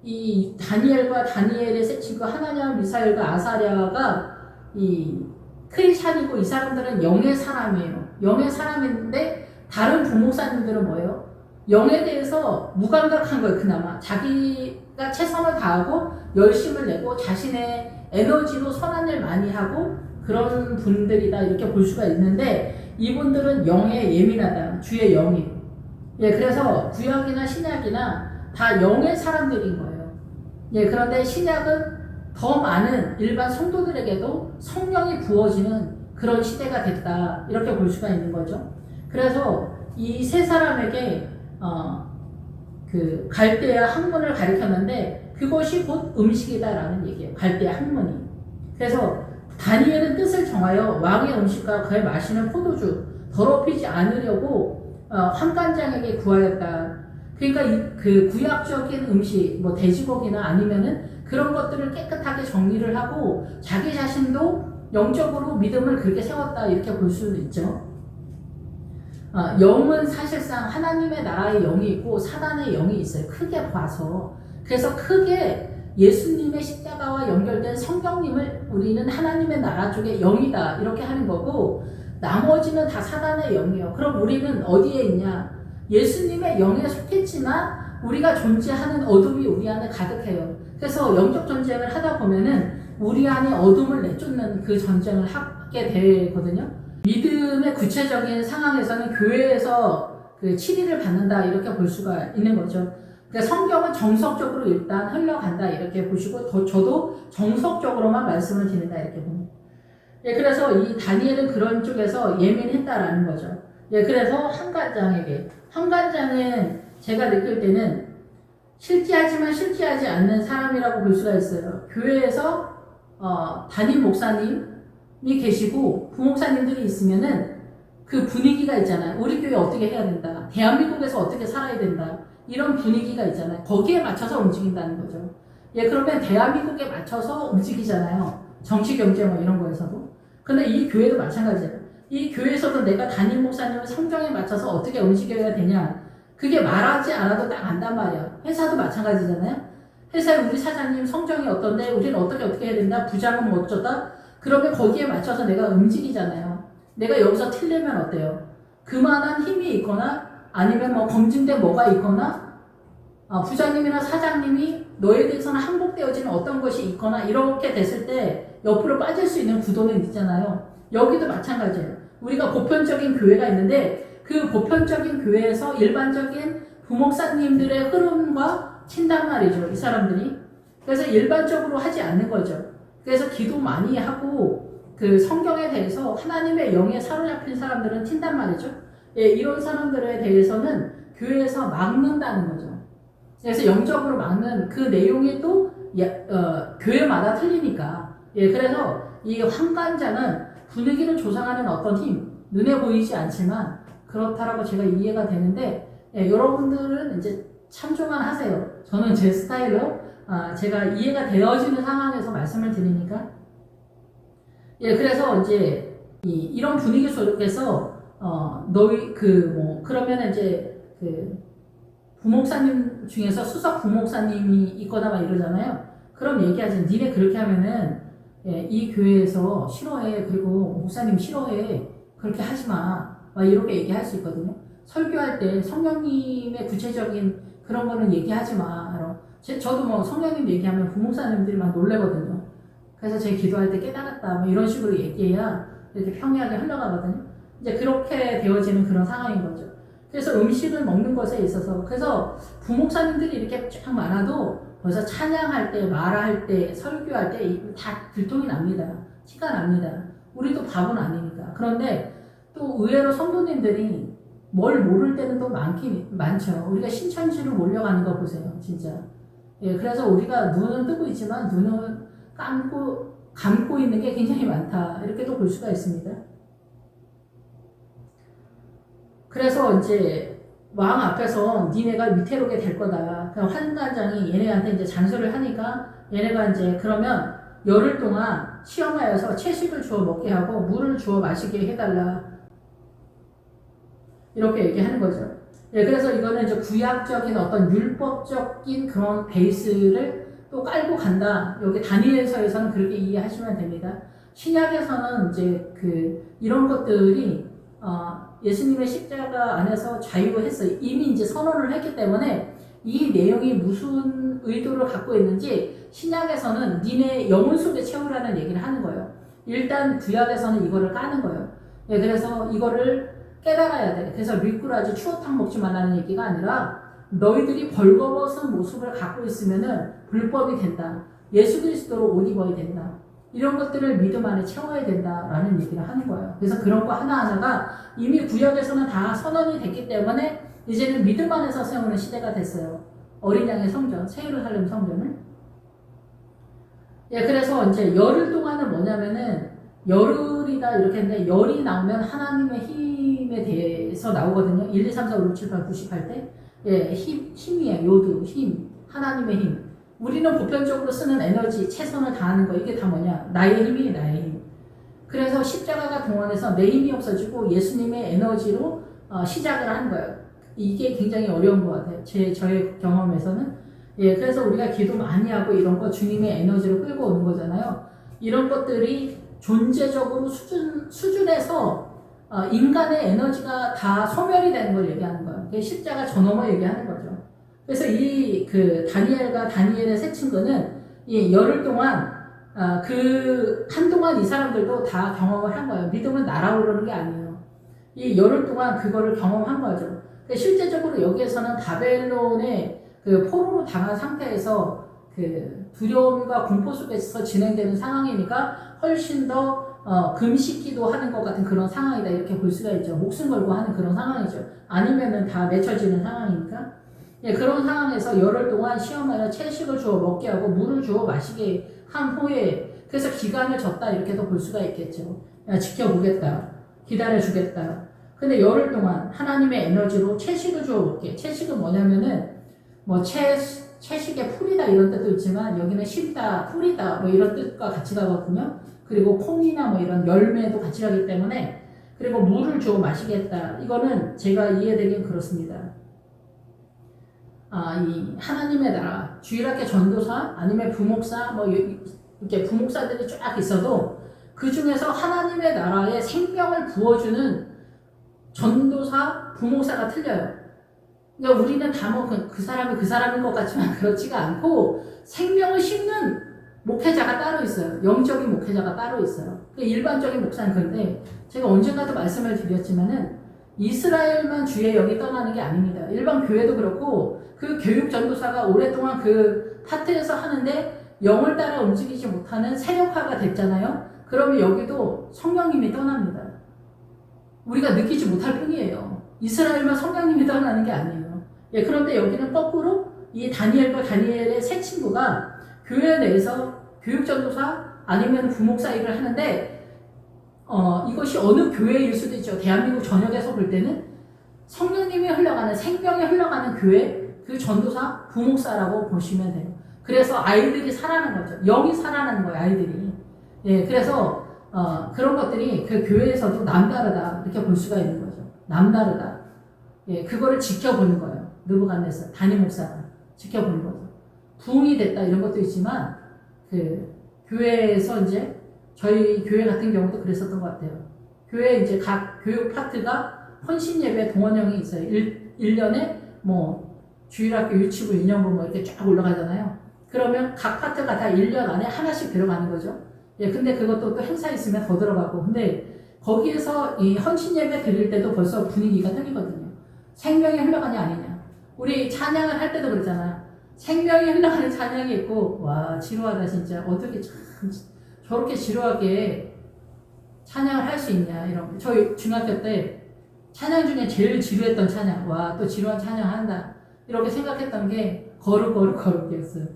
이 다니엘과 다니엘의 세 친구 하나냐, 미사엘과 아사랴가 이 크리스찬이고, 이 사람들은 영의 사람이에요. 영의 사람인데 다른 부목사님들은 뭐예요? 영에 대해서 무감각한 거예요. 그나마 자기가 최선을 다하고 열심을 내고 자신의 에너지로 선한 일 많이 하고 그런 분들이다, 이렇게 볼 수가 있는데, 이분들은 영에 예민하다. 주의 영이. 예, 그래서 구약이나 신약이나 다 영의 사람들인 거예요. 예, 그런데 신약은 더 많은 일반 성도들에게도 성령이 부어지는 그런 시대가 됐다. 이렇게 볼 수가 있는 거죠. 그래서 이 세 사람에게 그 갈대아 학문을 가르쳤는데 그것이 곧 음식이다라는 얘기예요. 갈대아 학문이. 그래서 다니엘은 뜻을 정하여 왕의 음식과 그의 마시는 포도주 더럽히지 않으려고 환관장에게 구하였다. 그러니까 그 구약적인 음식, 뭐 돼지고기나 아니면은 그런 것들을 깨끗하게 정리를 하고 자기 자신도 영적으로 믿음을 그렇게 세웠다 이렇게 볼 수도 있죠. 영은 사실상 하나님의 나라의 영이 있고 사단의 영이 있어요. 크게 봐서. 그래서 크게 예수님의 십자가와 연결된 성령님을 우리는 하나님의 나라 쪽의 영이다 이렇게 하는 거고 나머지는 다 사단의 영이에요. 그럼 우리는 어디에 있냐? 예수님의 영에 속했지만 우리가 존재하는 어둠이 우리 안에 가득해요. 그래서 영적 전쟁을 하다 보면은 우리 안에 어둠을 내쫓는 그 전쟁을 하게 되거든요. 믿음의 구체적인 상황에서는 교회에서 그 치리를 받는다 이렇게 볼 수가 있는 거죠. 그러니까 성경은 정석적으로 일단 흘러간다 이렇게 보시고 저도 정석적으로만 말씀을 드린다 이렇게 봅니다. 예, 그래서 이 다니엘은 그런 쪽에서 예민했다라는 거죠. 예, 그래서 한간장은 제가 느낄 때는 실제하지만 실제하지 않는 사람이라고 볼 수가 있어요. 교회에서 담임 목사님이 계시고 부목사님들이 있으면은 그 분위기가 있잖아요. 우리 교회 어떻게 해야 된다. 대한민국에서 어떻게 살아야 된다. 이런 분위기가 있잖아요. 거기에 맞춰서 움직인다는 거죠. 예, 그러면 대한민국에 맞춰서 움직이잖아요. 정치, 경제 뭐 이런 거에서도. 근데 이 교회도 마찬가지예요. 이 교회에서도 내가 담임 목사님을 성경에 맞춰서 어떻게 움직여야 되냐. 그게 말하지 않아도 딱 안단 말이에요. 회사도 마찬가지잖아요. 회사에 우리 사장님 성정이 어떤데 우리는 어떻게 해야 된다. 부장은 뭐 어쩌다. 그러면 거기에 맞춰서 내가 움직이잖아요. 내가 여기서 틀리면 어때요? 그만한 힘이 있거나 아니면 뭐 검증된 뭐가 있거나 부장님이나 사장님이 너에 대해서는 항복되어지는 어떤 것이 있거나 이렇게 됐을 때 옆으로 빠질 수 있는 구도는 있잖아요. 여기도 마찬가지예요. 우리가 보편적인 교회가 있는데 그 보편적인 교회에서 일반적인 부목사님들의 흐름과 튄단 말이죠. 이 사람들이. 그래서 일반적으로 하지 않는 거죠. 그래서 기도 많이 하고 그 성경에 대해서 하나님의 영에 사로잡힌 사람들은 튄단 말이죠. 예, 이런 사람들에 대해서는 교회에서 막는다는 거죠. 그래서 영적으로 막는 그 내용이 또 교회마다 틀리니까. 예, 그래서 이 환관자는 분위기를 조성하는 어떤 힘, 눈에 보이지 않지만 그렇다라고 제가 이해가 되는데 예, 여러분들은 이제 참조만 하세요. 저는 제 스타일로 제가 이해가 되어지는 상황에서 말씀을 드리니까 예, 그래서 이제 이런 분위기 속에서 그러면 이제 부목사님 중에서 수석 부목사님이 있거나 막 이러잖아요. 그럼 얘기하지. 니네 그렇게 하면은 예, 이 교회에서 싫어해. 그리고 목사님 싫어해. 그렇게 하지 마. 막 이렇게 얘기할 수 있거든요. 설교할 때 성령님의 구체적인 그런 거는 얘기하지 마. 저도 뭐 성령님 얘기하면 부목사님들이 막 놀래거든요. 그래서 제 기도할 때 깨달았다. 뭐 이런 식으로 얘기해야 이렇게 평이하게 흘러가거든요. 이제 그렇게 되어지는 그런 상황인 거죠. 그래서 음식을 먹는 것에 있어서 그래서 부목사님들이 이렇게 쫙 많아도 벌써 찬양할 때, 말할 때, 설교할 때 다 들통이 납니다. 티가 납니다. 우리도 밥은 아니니까. 그런데 또 의외로 성도님들이 뭘 모를 때는 또 많죠. 우리가 신천지로 몰려가는 거 보세요. 진짜. 예, 그래서 우리가 눈은 뜨고 있지만 눈은 감고 있는 게 굉장히 많다. 이렇게 또 볼 수가 있습니다. 그래서 이제 왕 앞에서 니네가 위태롭게 될 거다. 그럼 환관장이 얘네한테 이제 잔소리를 하니까 얘네가 이제 그러면 열흘 동안 시험하여서 채식을 주어 먹게 하고 물을 주어 마시게 해달라. 이렇게 얘기하는 거죠. 예, 그래서 이거는 이제 구약적인 어떤 율법적인 그런 베이스를 또 깔고 간다. 여기 다니엘서에서는 그렇게 이해하시면 됩니다. 신약에서는 이제 이런 것들이 예수님의 십자가 안에서 자유했어요. 이미 이제 선언을 했기 때문에 이 내용이 무슨 의도를 갖고 있는지 신약에서는 니네 영혼 속에 채우라는 얘기를 하는 거예요. 일단 구약에서는 이거를 까는 거예요. 예, 그래서 이거를 깨달아야 돼. 그래서 밀꾸라지 추어탕 먹지 말라는 얘기가 아니라 너희들이 벌거벗은 모습을 갖고 있으면은 불법이 된다. 예수 그리스도로 옷 입어야 된다. 이런 것들을 믿음 안에 채워야 된다라는 얘기를 하는 거예요. 그래서 그런 거 하나하나가 이미 구약에서는 다 선언이 됐기 때문에 이제는 믿음 안에서 세우는 시대가 됐어요. 어린 양의 성전, 새 예루살렘 성전을. 예, 그래서 이제 열흘 동안은 뭐냐면은 열흘이다 이렇게 했는데 열이 나오면 하나님의 힘에 대해서 나오거든요. 1, 2, 3, 4, 5, 6, 7, 8, 90 할 때. 예, 힘이에요. 요드, 힘. 하나님의 힘. 우리는 보편적으로 쓰는 에너지, 최선을 다하는 거, 이게 다 뭐냐? 나의 힘이 나의 힘. 그래서 십자가가 동원해서 내 힘이 없어지고 예수님의 에너지로 시작을 한 거예요. 이게 굉장히 어려운 것 같아요. 저의 경험에서는. 예, 그래서 우리가 기도 많이 하고 이런 거 주님의 에너지로 끌고 오는 거잖아요. 이런 것들이 존재적으로 수준에서 인간의 에너지가 다 소멸이 되는 걸 얘기하는 거예요. 그게 십자가 저 넘어 얘기하는 거죠. 그래서 이 다니엘과 다니엘의 새 친구는 이 열흘 동안 한동안 이 사람들도 다 경험을 한 거예요. 믿음은 날아오르는 게 아니에요. 이 열흘 동안 그거를 경험한 거죠. 실제적으로 여기에서는 바벨론의 포로로 당한 상태에서 두려움과 공포 속에서 진행되는 상황이니까 훨씬 더 금식기도 하는 것 같은 그런 상황이다 이렇게 볼 수가 있죠. 목숨 걸고 하는 그런 상황이죠. 아니면은 다 맺혀지는 상황이니까. 예, 그런 상황에서 열흘 동안 시험하여 채식을 주어 먹게 하고 물을 주어 마시게 한 후에 그래서 기간을 줬다 이렇게도 볼 수가 있겠죠. 야, 지켜보겠다. 기다려주겠다. 근데 열흘 동안 하나님의 에너지로 채식을 주어 먹게. 채식은 뭐냐면은 뭐 채식의 풀이다 이런 뜻도 있지만 여기는 심다, 풀이다 뭐 이런 뜻과 같이 가거든요. 그리고 콩이나 뭐 이런 열매도 같이 가기 때문에 그리고 물을 주어 마시겠다. 이거는 제가 이해되긴 그렇습니다. 이 하나님의 나라, 주일학교 전도사 아니면 부목사 뭐 이렇게 부목사들이 쫙 있어도 그 중에서 하나님의 나라에 생명을 부어주는 전도사, 부목사가 틀려요. 그러니까 우리는 다 뭐 그 사람이 그 사람인 것 같지만 그렇지가 않고 생명을 심는 목회자가 따로 있어요. 영적인 목회자가 따로 있어요. 일반적인 목사는 그런데 제가 언젠가도 말씀을 드렸지만은 이스라엘만 주의 영이 떠나는 게 아닙니다. 일반 교회도 그렇고 그 교육 전도사가 오랫동안 그 파트에서 하는데 영을 따라 움직이지 못하는 세력화가 됐잖아요. 그러면 여기도 성령님이 떠납니다. 우리가 느끼지 못할 뿐이에요. 이스라엘만 성령님이 떠나는 게 아니에요. 예, 그런데 여기는 거꾸로 이 다니엘과 다니엘의 새 친구가 교회 내에서 교육 전도사 아니면 부목사 일을 하는데 이것이 어느 교회일 수도 있죠. 대한민국 전역에서 볼 때는 성령님이 흘러가는 생명이 흘러가는 교회 그 전도사 부목사라고 보시면 돼요. 그래서 아이들이 살아나는 거죠. 영이 살아나는 거예요. 아이들이. 예, 그래서 그런 것들이 그 교회에서도 남다르다 이렇게 볼 수가 있는 거죠. 남다르다. 예, 그거를 지켜보는 거예요. 느부갓네살 담임 목사가 지켜보는 거죠. 부흥이 됐다 이런 것도 있지만 그 교회에서 이제 저희 교회 같은 경우도 그랬었던 것 같아요. 교회 이제 각 교육 파트가 헌신 예배 동원형이 있어요. 1년에 뭐 주일학교 유치부 1년분 뭐 이렇게 쫙 올라가잖아요. 그러면 각 파트가 다 1년 안에 하나씩 들어가는 거죠. 예, 근데 그것도 또 행사 있으면 더 들어가고. 근데 거기에서 이 헌신 예배 드릴 때도 벌써 분위기가 틀리거든요. 생명이 흘러가냐 아니냐. 우리 찬양을 할 때도 그러잖아. 생명이 흘러가는 찬양이 있고 와 지루하다 진짜. 어떻게 참 저렇게 지루하게 찬양을 할 수 있냐 이런 거. 저희 중학교 때 찬양 중에 제일 지루했던 찬양. 와 또 지루한 찬양 한다. 이렇게 생각했던 게 거룩이었어요.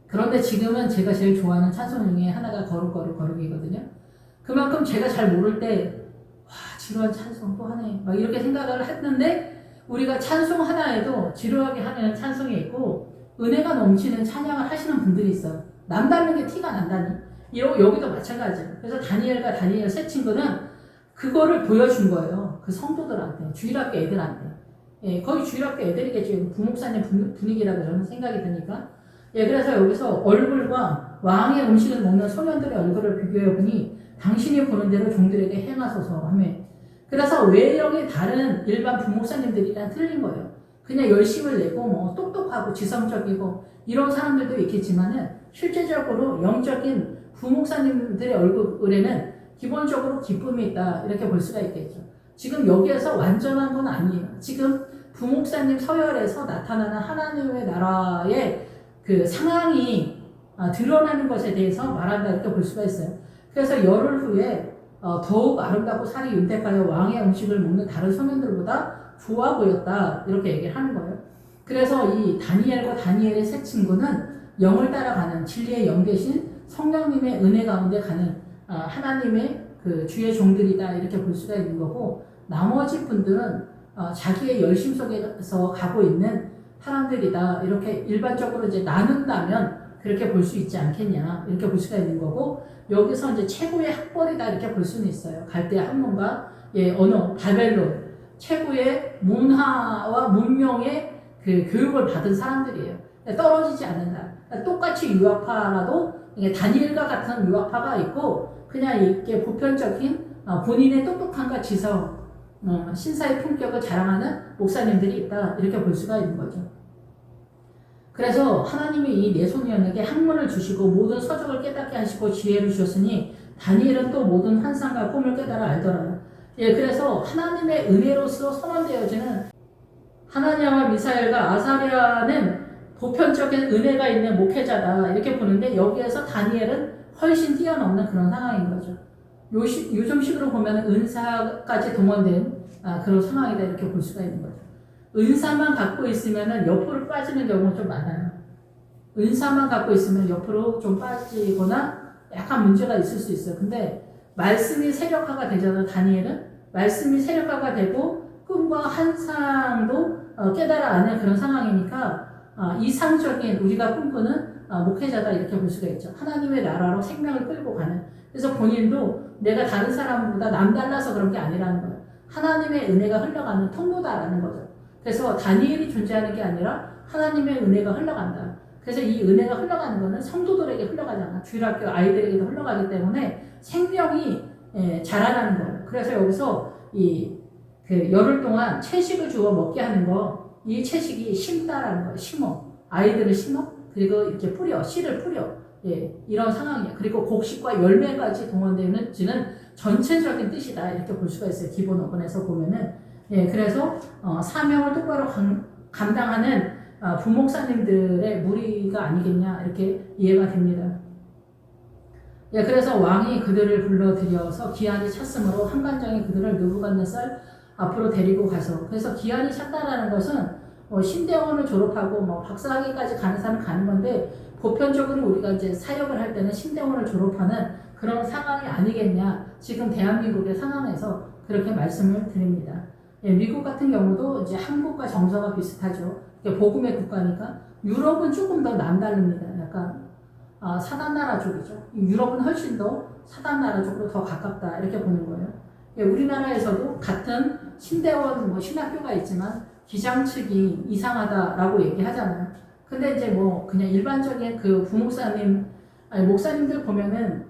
그런데 지금은 제가 제일 좋아하는 찬송 중에 하나가 거룩이거든요. 그만큼 제가 잘 모를 때 와 지루한 찬송 또 하네 막 이렇게 생각을 했는데 우리가 찬송 하나에도 지루하게 하는 찬송이 있고 은혜가 넘치는 찬양을 하시는 분들이 있어요. 남다른 게 티가 난다니. 여기도 마찬가지예요. 그래서 다니엘과 다니엘 새 친구는 그거를 보여준 거예요. 그 성도들한테, 주일학교 애들한테. 예, 거의 주일학교 애들이겠죠. 부목사님 분위기라고 저는 생각이 드니까. 예, 그래서 여기서 얼굴과 왕의 음식을 먹는 소년들의 얼굴을 비교해보니 당신이 보는 대로 종들에게 행하소서 하며. 그래서 외형이 다른 일반 부목사님들이랑 틀린 거예요. 그냥 열심을 내고 뭐 똑똑하고 지성적이고 이런 사람들도 있겠지만은 실제적으로 영적인 부목사님들의 얼굴에는 기본적으로 기쁨이 있다 이렇게 볼 수가 있겠죠. 지금 여기에서 완전한 건 아니에요. 지금 부목사님 서열에서 나타나는 하나님의 나라의 그 상황이 드러나는 것에 대해서 말한다 이렇게 볼 수가 있어요. 그래서 열흘 후에 더욱 아름답고 살이 윤택하여 왕의 음식을 먹는 다른 소년들보다 좋아 보였다 이렇게 얘기를 하는 거예요. 그래서 이 다니엘과 다니엘의 세 친구는 영을 따라가는 진리의 영계신 성령님의 은혜 가운데 가는 하나님의 그 주의 종들이다 이렇게 볼 수가 있는 거고, 나머지 분들은 자기의 열심 속에서 가고 있는 사람들이다 이렇게 일반적으로 이제 나눈다면 그렇게 볼 수 있지 않겠냐 이렇게 볼 수가 있는 거고, 여기서 이제 최고의 학벌이다 이렇게 볼 수는 있어요. 갈대 학문과 언어 바벨론 최고의 문화와 문명의 그 교육을 받은 사람들이에요. 떨어지지 않는다. 똑같이 유학파라도 다니엘과 같은 유학파가 있고, 그냥 이렇게 보편적인 본인의 똑똑함과 지성, 신사의 품격을 자랑하는 목사님들이 있다 이렇게 볼 수가 있는 거죠. 그래서 하나님이 이 네 소년에게 학문을 주시고 모든 서적을 깨닫게 하시고 지혜를 주셨으니 다니엘은 또 모든 환상과 꿈을 깨달아 알더라. 그래서 하나님의 은혜로서 선언되어지는 하나냐와 미사엘과 아사랴는 보편적인 은혜가 있는 목회자다 이렇게 보는데, 여기에서 다니엘은 훨씬 뛰어넘는 그런 상황인 거죠. 요즘식으로 보면 은사까지 동원된 그런 상황이다 이렇게 볼 수가 있는 거죠. 은사만 갖고 있으면 옆으로 빠지는 경우가 좀 많아요. 은사만 갖고 있으면 옆으로 좀 빠지거나 약간 문제가 있을 수 있어요. 근데 말씀이 세력화가 되잖아요. 다니엘은 말씀이 세력화가 되고 꿈과 환상도 깨달아 아는 그런 상황이니까 이상적인 우리가 꿈꾸는 목회자다 이렇게 볼 수가 있죠. 하나님의 나라로 생명을 끌고 가는. 그래서 본인도 내가 다른 사람보다 남달라서 그런 게 아니라는 거예요. 하나님의 은혜가 흘러가는 통로다라는 거죠. 그래서 다니엘이 존재하는 게 아니라 하나님의 은혜가 흘러간다. 그래서 이 은혜가 흘러가는 거는 성도들에게 흘러가잖아. 주일학교 아이들에게도 흘러가기 때문에 생명이 자라나는 거예요. 그래서 여기서 그 열흘 동안 채식을 주어 먹게 하는 거, 이 채식이 심다라는 거예요. 심어. 아이들을 심어. 그리고 이렇게 뿌려. 씨를 뿌려. 이런 상황이에요. 그리고 곡식과 열매까지 동원되는지는 전체적인 뜻이다. 이렇게 볼 수가 있어요. 기본 어근에서 보면은. 그래서 사명을 똑바로 감당하는 부목사님들의 무리가 아니겠냐 이렇게 이해가 됩니다. 그래서 왕이 그들을 불러들여서 기한이 찼으므로 한간장이 그들을 느부갓네살 앞으로 데리고 가서, 그래서 기한이 찼다라는 것은 신대원을 졸업하고 박사학위까지 가는 사람 가는 건데, 보편적으로 우리가 이제 사역을 할 때는 신대원을 졸업하는 그런 상황이 아니겠냐 지금 대한민국의 상황에서 그렇게 말씀을 드립니다. 미국 같은 경우도 이제 한국과 정서가 비슷하죠. 복음의 국가니까. 유럽은 조금 더 남다릅니다. 약간 사단 나라 쪽이죠. 유럽은 훨씬 더 사단 나라 쪽으로 더 가깝다 이렇게 보는 거예요. 우리나라에서도 같은 신대원 신학교가 있지만 기장 측이 이상하다라고 얘기하잖아요. 근데 이제 그냥 일반적인 그 부목사님, 목사님들 보면은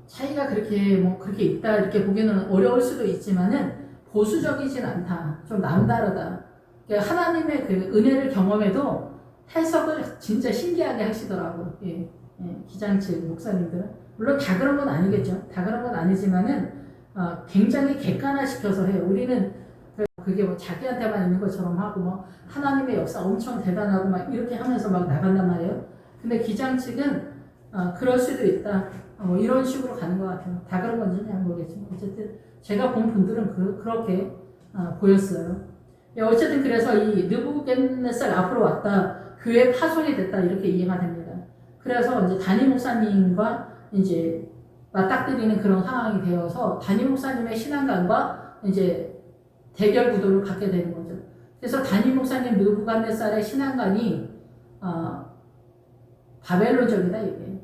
차이가 그렇게 있다 이렇게 보기는 어려울 수도 있지만은 보수적이진 않다. 좀 남다르다. 그러니까 하나님의 그 은혜를 경험해도 해석을 진짜 신기하게 하시더라고요. 기장측 목사님들은. 물론 다 그런 건 아니겠죠. 다 그런 건 아니지만은 굉장히 객관화시켜서 해요. 우리는 그게 자기한테만 있는 것처럼 하고 하나님의 역사 엄청 대단하고 이렇게 하면서 나간단 말이에요. 근데 기장측은 그럴 수도 있다. 이런 식으로 가는 것 같아요. 다 그런 건지는 잘 모르겠지만 어쨌든 제가 본 분들은 그렇게 보였어요. 어쨌든 그래서 이 느부갓네살 앞으로 왔다. 교회 파송이 됐다. 이렇게 이해가 됩니다. 그래서 이제 담임 목사님과 이제 맞닥뜨리는 그런 상황이 되어서 담임 목사님의 신앙관과 이제 대결 구도를 갖게 되는 거죠. 그래서 담임 목사님 느부갓네살의 신앙관이 바벨론적이다 이게.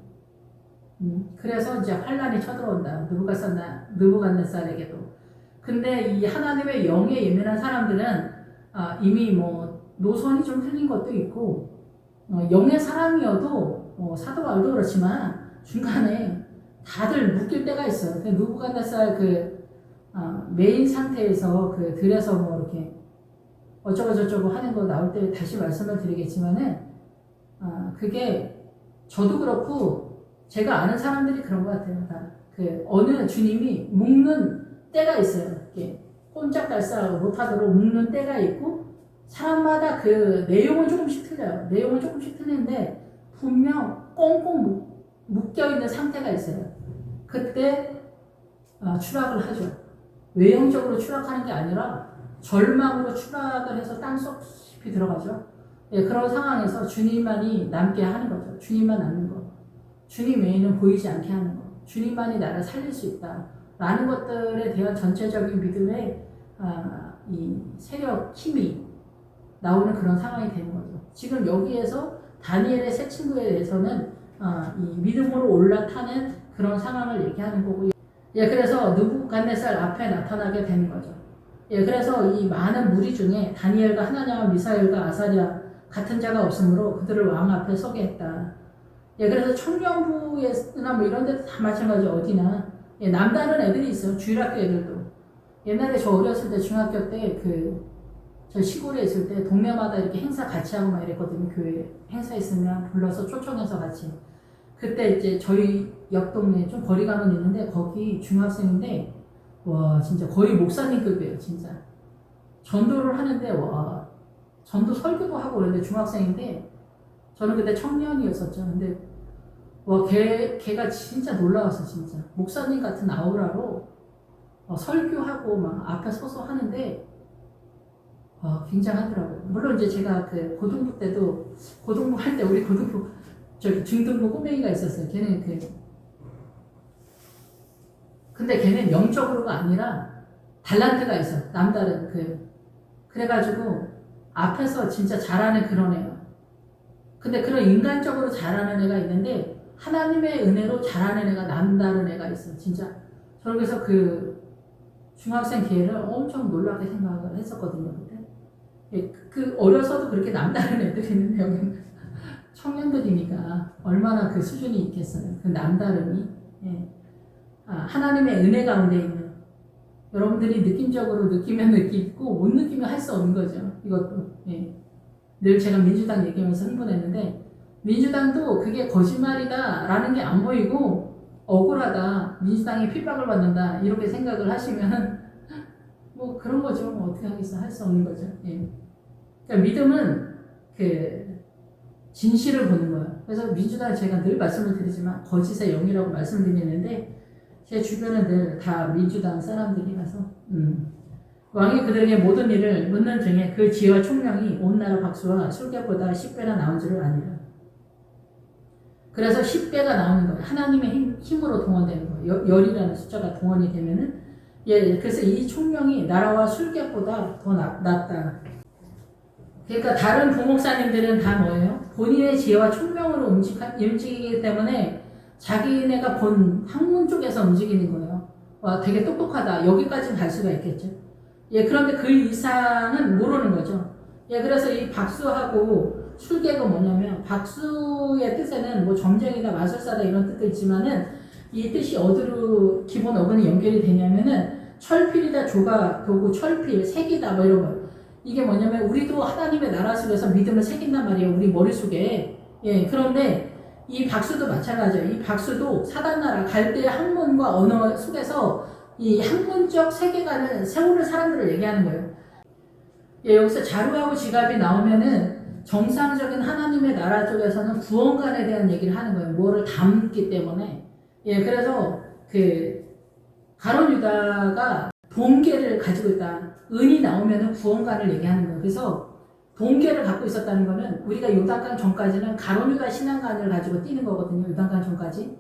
그래서 이제 환란이 쳐들어온다. 느부갓네살에게도. 근데 이 하나님의 영에 예민한 사람들은 이미 노선이 좀 틀린 것도 있고, 영의 사람이어도 사도 바울도 그렇지만 중간에 다들 묶일 때가 있어요. 느부갓네살 메인 상태에서 들에서 이렇게 어쩌고 저쩌고 하는 거 나올 때 다시 말씀을 드리겠지만은 그게 저도 그렇고 제가 아는 사람들이 그런 것 같아요. 다 그 어느 주님이 묶는 때가 있어요. 이렇게 꼼짝달싹 못하도록 묶는 때가 있고 사람마다 그 내용은 조금씩 틀려요. 내용은 조금씩 틀리는데 분명 꽁꽁 묶여있는 상태가 있어요. 그때 추락을 하죠. 외형적으로 추락하는 게 아니라 절망으로 추락을 해서 땅속 깊이 들어가죠. 예, 그런 상황에서 주님만이 남게 하는 거죠. 주님만 남는 거. 주님 외에는 보이지 않게 하는 거. 주님만이 나를 살릴 수 있다. 라는 것들에 대한 전체적인 믿음의 이 세력, 힘이 나오는 그런 상황이 되는 거죠. 지금 여기에서 다니엘의 세 친구에 대해서는 이 믿음으로 올라타는 그런 상황을 얘기하는 거고, 예, 그래서 느부갓네살 앞에 나타나게 되는 거죠. 예, 그래서 이 많은 무리 중에 다니엘과 하나냐와 미사엘과 아사랴 같은 자가 없으므로 그들을 왕 앞에 서게 했다. 예, 그래서 청년부나 뭐 이런 데도 다 마찬가지 어디나 예, 남다른 애들이 있어요. 주일학교 애들도. 옛날에 저 어렸을 때 중학교 때 저 시골에 있을 때 동네마다 이렇게 행사 같이 하고 막 이랬거든요. 교회 행사 있으면 불러서 초청해서 같이. 그때 이제 저희 옆 동네 좀 거리감은 있는데 거기 중학생인데 와 진짜 거의 목사님급이에요. 진짜. 전도를 하는데 와 전도 설교도 하고 그런데 중학생인데 저는 그때 청년이었었죠. 근데 와 걔가 진짜 놀라웠어. 진짜 목사님 같은 아우라로 설교하고 막 앞에 서서 하는데 굉장하더라고요. 물론 이제 제가 그 고등부 때도 고등부 할 때 우리 고등부 저기 중등부 꼬맹이가 있었어요. 걔는 근데 걔는 영적으로가 아니라 달란트가 있어. 남다른 그래가지고 앞에서 진짜 잘하는 그런 애야. 근데 그런 인간적으로 잘하는 애가 있는데 하나님의 은혜로 잘하는 애가 남다른 애가 있어. 진짜. 저는 그래서 그 중학생 걔를 엄청 놀랍게 생각을 했었거든요. 그때. 예, 그 어려서도 그렇게 남다른 애들이 있는데 여기는 청년들이니까 얼마나 그 수준이 있겠어요. 그 남다름이. 예. 하나님의 은혜 가운데 있는 여러분들이 느낌적으로 느끼면 느끼고 못 느끼면 할 수 없는 거죠. 이것도. 예. 늘 제가 민주당 얘기하면서 흥분했는데 민주당도 그게 거짓말이다 라는 게 안 보이고 억울하다. 민주당이 핍박을 받는다. 이렇게 생각을 하시면 뭐 그런 거죠. 뭐 어떻게 하겠어. 할 수 없는 거죠. 예. 그러니까 믿음은 진실을 보는 거예요. 그래서 민주당 제가 늘 말씀을 드리지만 거짓의 영이라고 말씀을 드리는데 제 주변은 늘 다 민주당 사람들이라서 왕이 그들에게 모든 일을 묻는 중에 그 지혜와 총명이 온 나라 박수와 술객보다 10배나 나온 줄을 아니라. 그래서 10배가 나오는 거예요. 하나님의 힘으로 동원되는 거예요. 열이라는 숫자가 동원이 되면은 예, 그래서 이 총명이 나라와 술객보다 더 낫다. 그러니까 다른 부목사님들은 다 뭐예요? 본인의 지혜와 총명으로 움직이기 때문에 자기네가 본 학문 쪽에서 움직이는 거예요. 와, 되게 똑똑하다. 여기까지는 갈 수가 있겠죠. 예, 그런데 그 이상은 모르는 거죠. 예, 그래서 이 박수하고 술객은 뭐냐면 박수의 뜻에는 뭐 점쟁이다, 마술사다 이런 뜻도 있지만은 이 뜻이 어디로 기본 어근이 연결이 되냐면은 철필이다, 조각, 도구, 철필, 색이다 뭐 이런 거. 이게 뭐냐면 우리도 하나님의 나라 속에서 믿음을 새긴단 말이에요. 우리 머릿속에. 예, 그런데 이 박수도 마찬가지예요. 이 박수도 사단나라 갈대의 학문과 언어 속에서 이 학문적 세계관을 세우는 사람들을 얘기하는 거예요. 예, 여기서 자루하고 지갑이 나오면은 정상적인 하나님의 나라 쪽에서는 구원관에 대한 얘기를 하는 거예요. 뭐를 담기 때문에. 예, 그래서 가룟 유다가 동계를 가지고 있다. 은이 나오면은 구원관을 얘기하는 거예요. 그래서 동계를 갖고 있었다는 거는 우리가 요단강 전까지는 가룟 유다 신앙관을 가지고 뛰는 거거든요. 요단강 전까지.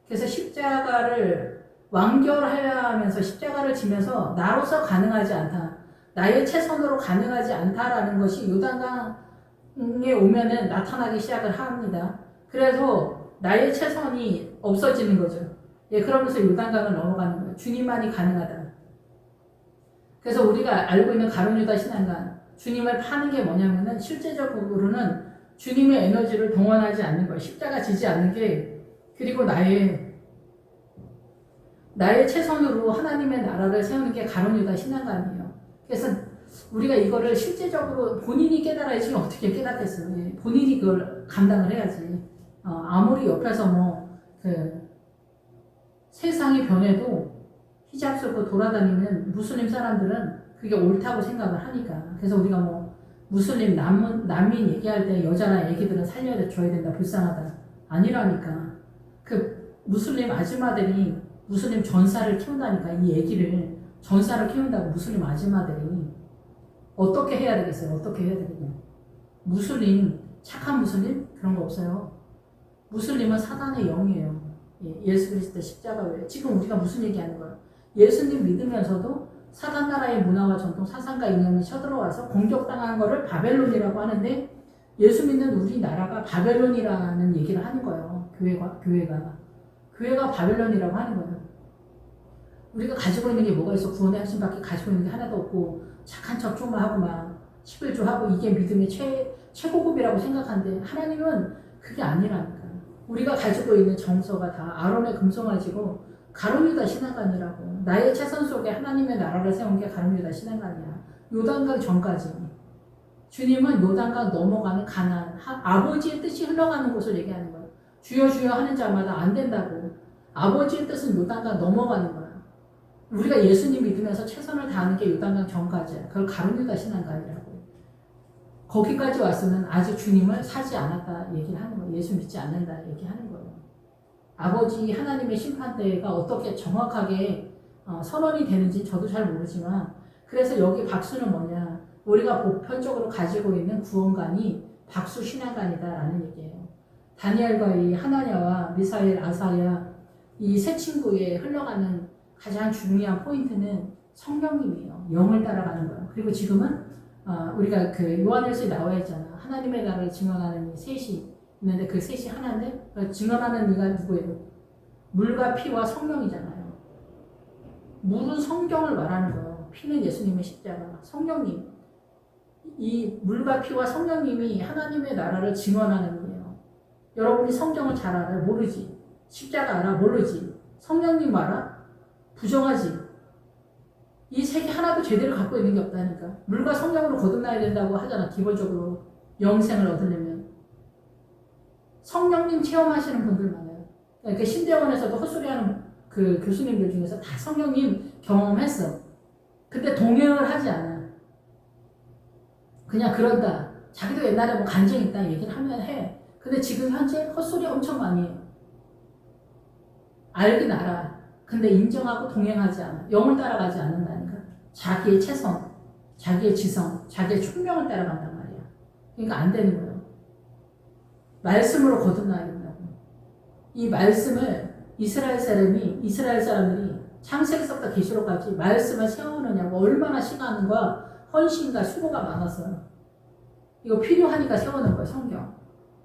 그래서 십자가를 완결하면서 십자가를 지면서 나로서 가능하지 않다. 나의 최선으로 가능하지 않다라는 것이 요단강에 오면은 나타나기 시작을 합니다. 그래서 나의 최선이 없어지는 거죠. 예, 그러면서 요단강을 넘어가는 거예요. 주님만이 가능하다. 그래서 우리가 알고 있는 가룟 유다 신앙관, 주님을 파는 게 뭐냐면은 실제적으로는 주님의 에너지를 동원하지 않는 거예요. 십자가 지지 않는 게, 그리고 나의 최선으로 하나님의 나라를 세우는 게 가룟 유다 신앙관이에요. 그래서 우리가 이거를 실제적으로 본인이 깨달아야지 어떻게 깨닫겠어요. 예, 본인이 그걸 감당을 해야지. 아무리 옆에서 세상이 변해도 히잡 쓰고 돌아다니면 무슬림 사람들은 그게 옳다고 생각을 하니까. 그래서 우리가 뭐 무슬림 난민 얘기할 때 여자나 애기들은 살려줘야 된다, 불쌍하다. 아니라니까. 그 무슬림 아줌마들이 무슬림 전사를 키운다니까. 이 애기를 전사를 키운다고 무슬림 아줌마들이. 어떻게 해야 되겠어요? 어떻게 해야 되겠냐. 무슬림, 착한 무슬림? 그런 거 없어요. 무슬림은 사단의 영이에요. 예수 그리스도 십자가 외에. 지금 우리가 무슨 얘기하는 거예요? 예수님 믿으면서도 사단 나라의 문화와 전통, 사상과 이념이 쳐들어와서 공격당한 거를 바벨론이라고 하는데, 예수 믿는 우리나라가 바벨론이라는 얘기를 하는 거예요. 교회가 바벨론이라고 하는 거예요. 우리가 가지고 있는 게 뭐가 있어? 구원의 핵심밖에 가지고 있는 게 하나도 없고, 착한 척 좀만 하고 막 11조 하고 이게 믿음의 최고급이라고 생각하는데, 하나님은 그게 아니라니까. 우리가 가지고 있는 정서가 다 아론의 금송아지고 가룟유다 신앙관이라고. 나의 채선 속에 하나님의 나라를 세운 게 가룟유다 신앙관이야. 요단강 전까지. 주님은 요단강 넘어가는 가나안, 아버지의 뜻이 흘러가는 곳을 얘기하는 거예요. 주여 주여 하는 자마다 안 된다고. 아버지의 뜻은 요단강 넘어가는 거야. 우리가 예수님 믿으면서 최선을 다하는 게 요단강 전까지야. 그걸 가룟유다 신앙관이라고. 거기까지 왔으면 아직 주님을 사지 않았다 얘기를 하는 거예요. 예수 믿지 않는다 얘기하는 거예요. 아버지 하나님의 심판대가 어떻게 정확하게 선언이 되는지 저도 잘 모르지만, 그래서 여기 박수는 뭐냐, 우리가 보편적으로 가지고 있는 구원관이 박수 신앙관이다라는 얘기예요. 다니엘과 이 하나냐와 미사엘, 아사야 이 세 친구의 흘러가는 가장 중요한 포인트는 성령님이에요. 영을 따라가는 거예요. 그리고 지금은 우리가 그 요한일서에 나와 있잖아. 하나님의 나라를 증언하는 이 셋이 있는데, 그 셋이 하나인데, 증언하는 이가 누구예요? 물과 피와 성령이잖아요. 물은 성경을 말하는 거예요. 피는 예수님의 십자가. 성령님. 이 물과 피와 성령님이 하나님의 나라를 증언하는 거예요. 여러분이 성경을 잘 알아요? 모르지. 십자가 알아? 모르지. 성령님 알아? 부정하지. 이 세 개 하나도 제대로 갖고 있는 게 없다니까. 물과 성령으로 거듭나야 된다고 하잖아. 기본적으로 영생을 얻으려면. 성령님 체험하시는 분들 많아요. 그러니까 신대원에서도 헛소리하는 그 교수님들 중에서 다 성령님 경험했어. 근데 동행을 하지 않아. 그냥 그런다. 자기도 옛날에 뭐 간증 있다 얘기를 하면 해. 근데 지금 현재 헛소리 엄청 많이 해요. 알긴 알아. 근데 인정하고 동행하지 않아. 영을 따라가지 않는다니까. 자기의 체성, 자기의 지성, 자기의 총명을 따라간단 말이야. 그러니까 안 되는 거예요. 말씀으로 거듭나야 된다고. 이 말씀을 이스라엘 사람들이 창세기서부터 계시록까지 말씀을 세우느냐고 얼마나 시간과 헌신과 수고가 많았어요. 이거 필요하니까 세우는 거예요, 성경.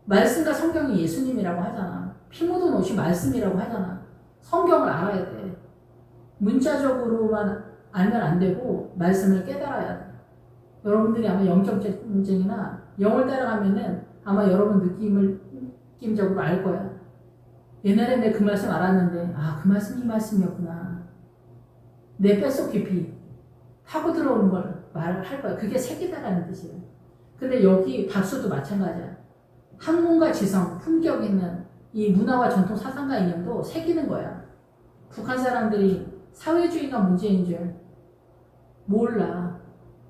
말씀과 성경이 예수님이라고 하잖아. 피 묻은 옷이 말씀이라고 하잖아. 성경을 알아야 돼. 문자적으로만 알면 안 되고 말씀을 깨달아야 돼. 여러분들이 아마 영적 전쟁이나 영을 따라가면은 아마 여러분 느낌적으로 알 거야. 옛날에 내 그 말씀 알았는데, 그 말씀이 이 말씀이었구나. 내 뼛속 깊이 파고 들어오는 걸 말할 거야. 그게 새기다라는 뜻이에요. 근데 여기 박수도 마찬가지야. 학문과 지성, 품격 있는 이 문화와 전통, 사상과 이념도 새기는 거야. 북한 사람들이 사회주의가 문제인 줄 몰라.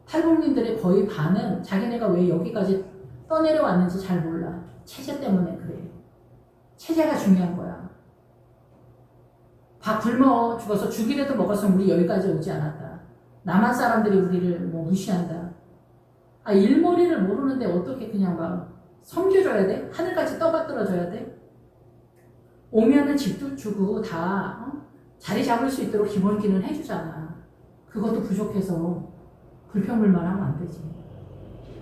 탈북민들의 거의 반은 자기네가 왜 여기까지 떠내려왔는지 잘 몰라. 체제 때문에 그래. 체제가 중요한 거야. 밥 굶어 죽어서 죽이라도 먹었으면 우리 여기까지 오지 않았다. 남한 사람들이 우리를 뭐 무시한다. 일머리를 모르는데 어떻게 그냥 막 섬겨줘야 돼? 하늘까지 떠받들어줘야 돼? 오면은 집도 주고 다 자리 잡을 수 있도록 기본기는 해주잖아. 그것도 부족해서 불평불만 하면 안 되지.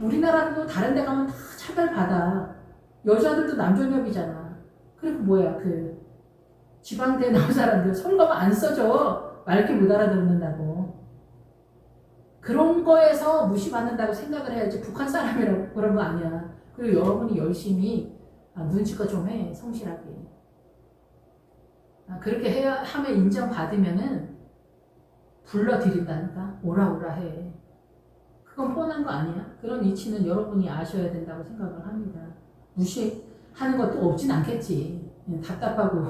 우리나라도 다른 데 가면 다 차별받아. 여자들도 남존여비잖아. 그리고 뭐야, 그 지방대 나온 사람들 성경 안 써줘. 맑게 못 알아듣는다고. 그런 거에서 무시받는다고 생각을 해야지. 북한 사람이라고 그런 거 아니야. 그리고 여러분이 열심히 눈치껏 좀 해. 성실하게. 그렇게 해야 하면 인정받으면은 불러드린다니까. 오라 해. 그건 뻔한 거 아니야? 그런 이치는 여러분이 아셔야 된다고 생각을 합니다. 무시하는 것도 없진 않겠지. 답답하고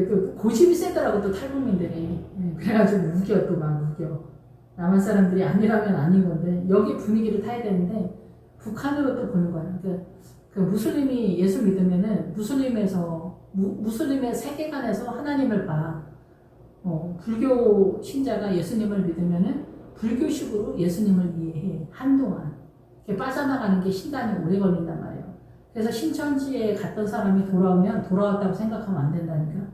또 고집이 세더라고 또 탈북민들이. 그래가지고 우겨 또 막 우겨. 남한 사람들이 아니라면 아닌 건데 여기 분위기를 타야 되는데 북한으로 또 보는 거야. 그 무슬림이 예수 믿으면은 무슬림의 세계관에서 하나님을 봐. 불교 신자가 예수님을 믿으면은 불교식으로 예수님을 이해해. 한동안. 빠져나가는 게 시간이 오래 걸린단 말이에요. 그래서 신천지에 갔던 사람이 돌아오면 돌아왔다고 생각하면 안 된다니까.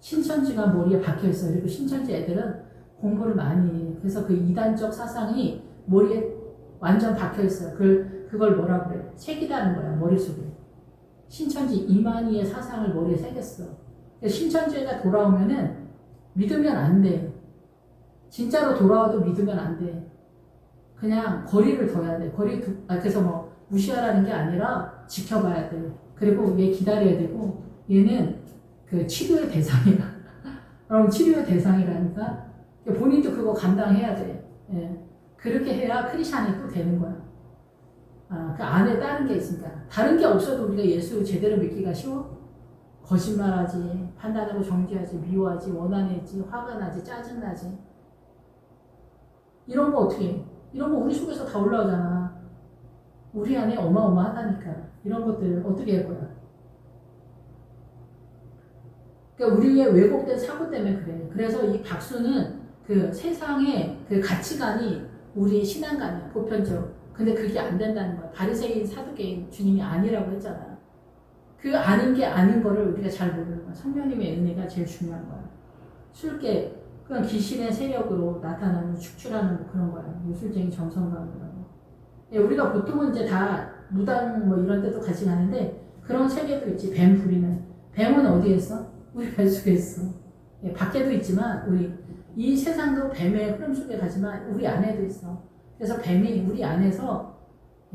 신천지가 머리에 박혀 있어요. 그리고 신천지 애들은 공부를 많이 해요. 그래서 그 이단적 사상이 머리에 완전 박혀 있어요. 그걸 뭐라 그래? 새기다는 거야, 머릿속에. 신천지 이만희의 사상을 머리에 새겼어. 신천지가 돌아오면은 믿으면 안 돼. 진짜로 돌아와도 믿으면 안 돼. 그냥 거리를 둬야 돼. 그래서 뭐 무시하라는 게 아니라 지켜봐야 돼. 그리고 얘 기다려야 되고, 얘는 그 치료의 대상이야. 그럼 치료의 대상이라니까 본인도 그거 감당해야 돼. 예. 그렇게 해야 크리스찬이 또 되는 거야. 그 안에 다른 게 있으니까. 다른 게 없어도 우리가 예수 제대로 믿기가 쉬워? 거짓말하지, 판단하고 정죄하지, 미워하지, 원한해지, 화가 나지, 짜증나지. 이런 거 어떻게 해? 이런 거 우리 속에서 다 올라오잖아. 우리 안에 어마어마하다니까. 이런 것들 어떻게 할 거야? 그러니까 우리의 왜곡된 사고 때문에 그래. 그래서 이 박수는 그 세상의 그 가치관이 우리의 신앙관이야, 보편적으로. 근데 그게 안 된다는 거야. 바리새인, 사두개인 주님이 아니라고 했잖아. 그 아닌 게 아닌 거를 우리가 잘 모르는 거야. 성령님의 은혜가 제일 중요한 거야. 술깨, 그냥 귀신의 세력으로 나타나는 축출하는 그런 거야. 요술쟁이 정성가라고. 우리가 보통은 이제 다 무당 뭐 이런 데도 같이 가는데 그런 세계도 있지. 뱀 부리는. 뱀은 어디에 있어? 우리 뱃 속에 있어. 밖에도 있지만 이 세상도 뱀의 흐름 속에 가지만 우리 안에도 있어. 그래서 뱀이 우리 안에서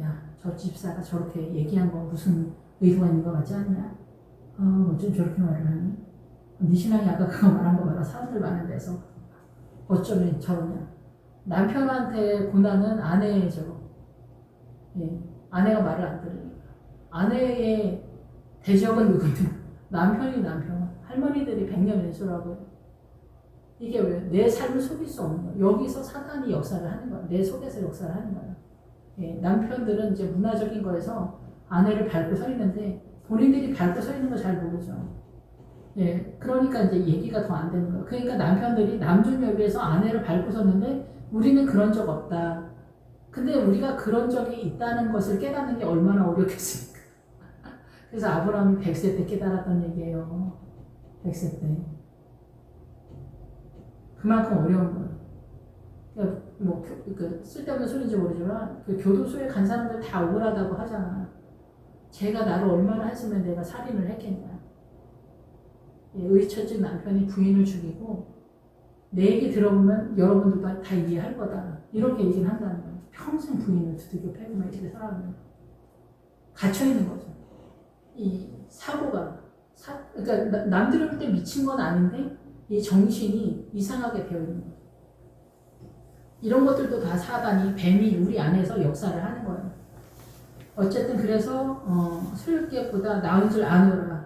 야, 저 집사가 저렇게 얘기한 거 무슨 의도가 있는 거 같지 않냐? 어쩜 저렇게 말을 하니? 네 신랑이 아까 그거 말한 거 봐라. 사람들 많은 데서 어쩌면 저러냐? 남편한테 고난은 아내죠. 아내가 말을 안 들으니까. 아내의 대적은 누구든 남편이 남편. 할머니들이 백년왼수라고요. 이게 왜? 내 삶을 속일 수 없는 거야. 여기서 사탄이 역사를 하는 거야. 내 속에서 역사를 하는 거야. 남편들은 이제 문화적인 거에서 아내를 밟고 서 있는데 본인들이 밟고 서 있는 거 잘 모르죠. 그러니까 이제 얘기가 더 안 되는 거야. 그러니까 남편들이 남중여비에서 아내를 밟고 섰는데 우리는 그런 적 없다. 근데 우리가 그런 적이 있다는 것을 깨닫는 게 얼마나 어렵겠습니까? 그래서 아브라함이 100세 때 깨달았던 얘기예요. 100세 때. 그만큼 어려운 거예요. 그러니까 뭐 쓸데없는 소리인지 모르지만 그 교도소에 간 사람들 다 억울하다고 하잖아. 제가 나를 얼마나 했으면 내가 살인을 했겠냐. 의처진 남편이 부인을 죽이고 내 얘기 들어보면 여러분들도 다 이해할 거다. 이렇게 얘기를 한다는 거예요. 평생 부인을 두들겨 패고 막 이렇게 살아가면 갇혀있는 거죠. 이 사고가 그러니까 남들이 볼 때 미친 건 아닌데 이 정신이 이상하게 되어 있는 거예요. 이런 것들도 다 사단이 뱀이 우리 안에서 역사를 하는 거예요. 어쨌든 그래서 슬기보다 나은 줄 아노라.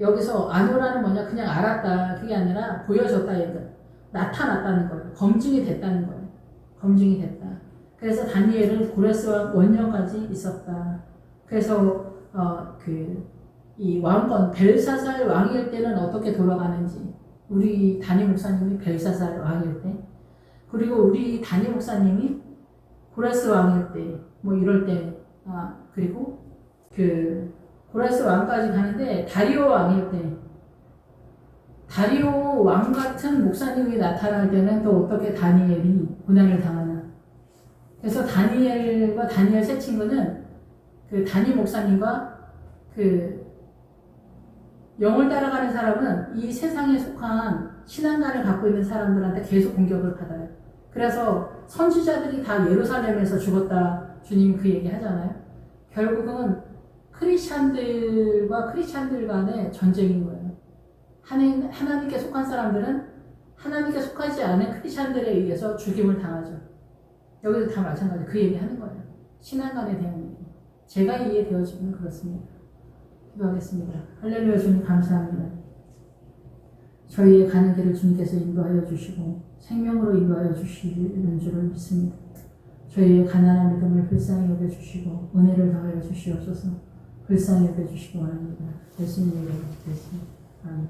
여기서 아노라는 뭐냐? 그냥 알았다. 그게 아니라 보여줬다. 얘가 나타났다는 거예요. 검증이 됐다는 거예요. 검증이 됐다. 그래서 다니엘은 고레스와 원년까지 있었다. 그래서 이 왕건 벨사살 왕일 때는 어떻게 돌아가는지 우리 담임 목사님이 벨사살 왕일 때 그리고 우리 담임 목사님이 고레스 왕일 때 뭐 이럴 때 그리고 고레스 왕까지 가는데 다리오 왕일 때 다리오 왕 같은 목사님이 나타날 때는 또 어떻게 다니엘이 고난을 당하나. 그래서 다니엘과 다니엘 세 친구는 그 담임 목사님과 영을 따라가는 사람은 이 세상에 속한 신앙관을 갖고 있는 사람들한테 계속 공격을 받아요. 그래서 선지자들이 다 예루살렘에서 죽었다. 주님 그 얘기 하잖아요. 결국은 크리스찬들과 크리스찬들 간의 전쟁인 거예요. 하나님께 속한 사람들은 하나님께 속하지 않은 크리스찬들에 의해서 죽임을 당하죠. 여기도 다 마찬가지 그 얘기 하는 거예요. 신앙관에 대한 얘기. 제가 이해되어지면 그렇습니다. 기도하겠습니다. 할렐루야. 주님 감사합니다. 저희의 가는 길을 주님께서 인도하여 주시고 생명으로 인도하여 주시는 줄을 믿습니다. 저희의 가난한 믿음을 불쌍히 여겨주시고 은혜를 더하여 주시옵소서. 불쌍히 여겨주시기 원합니다. 예수님의 이름으로 기도했습니다. 아멘.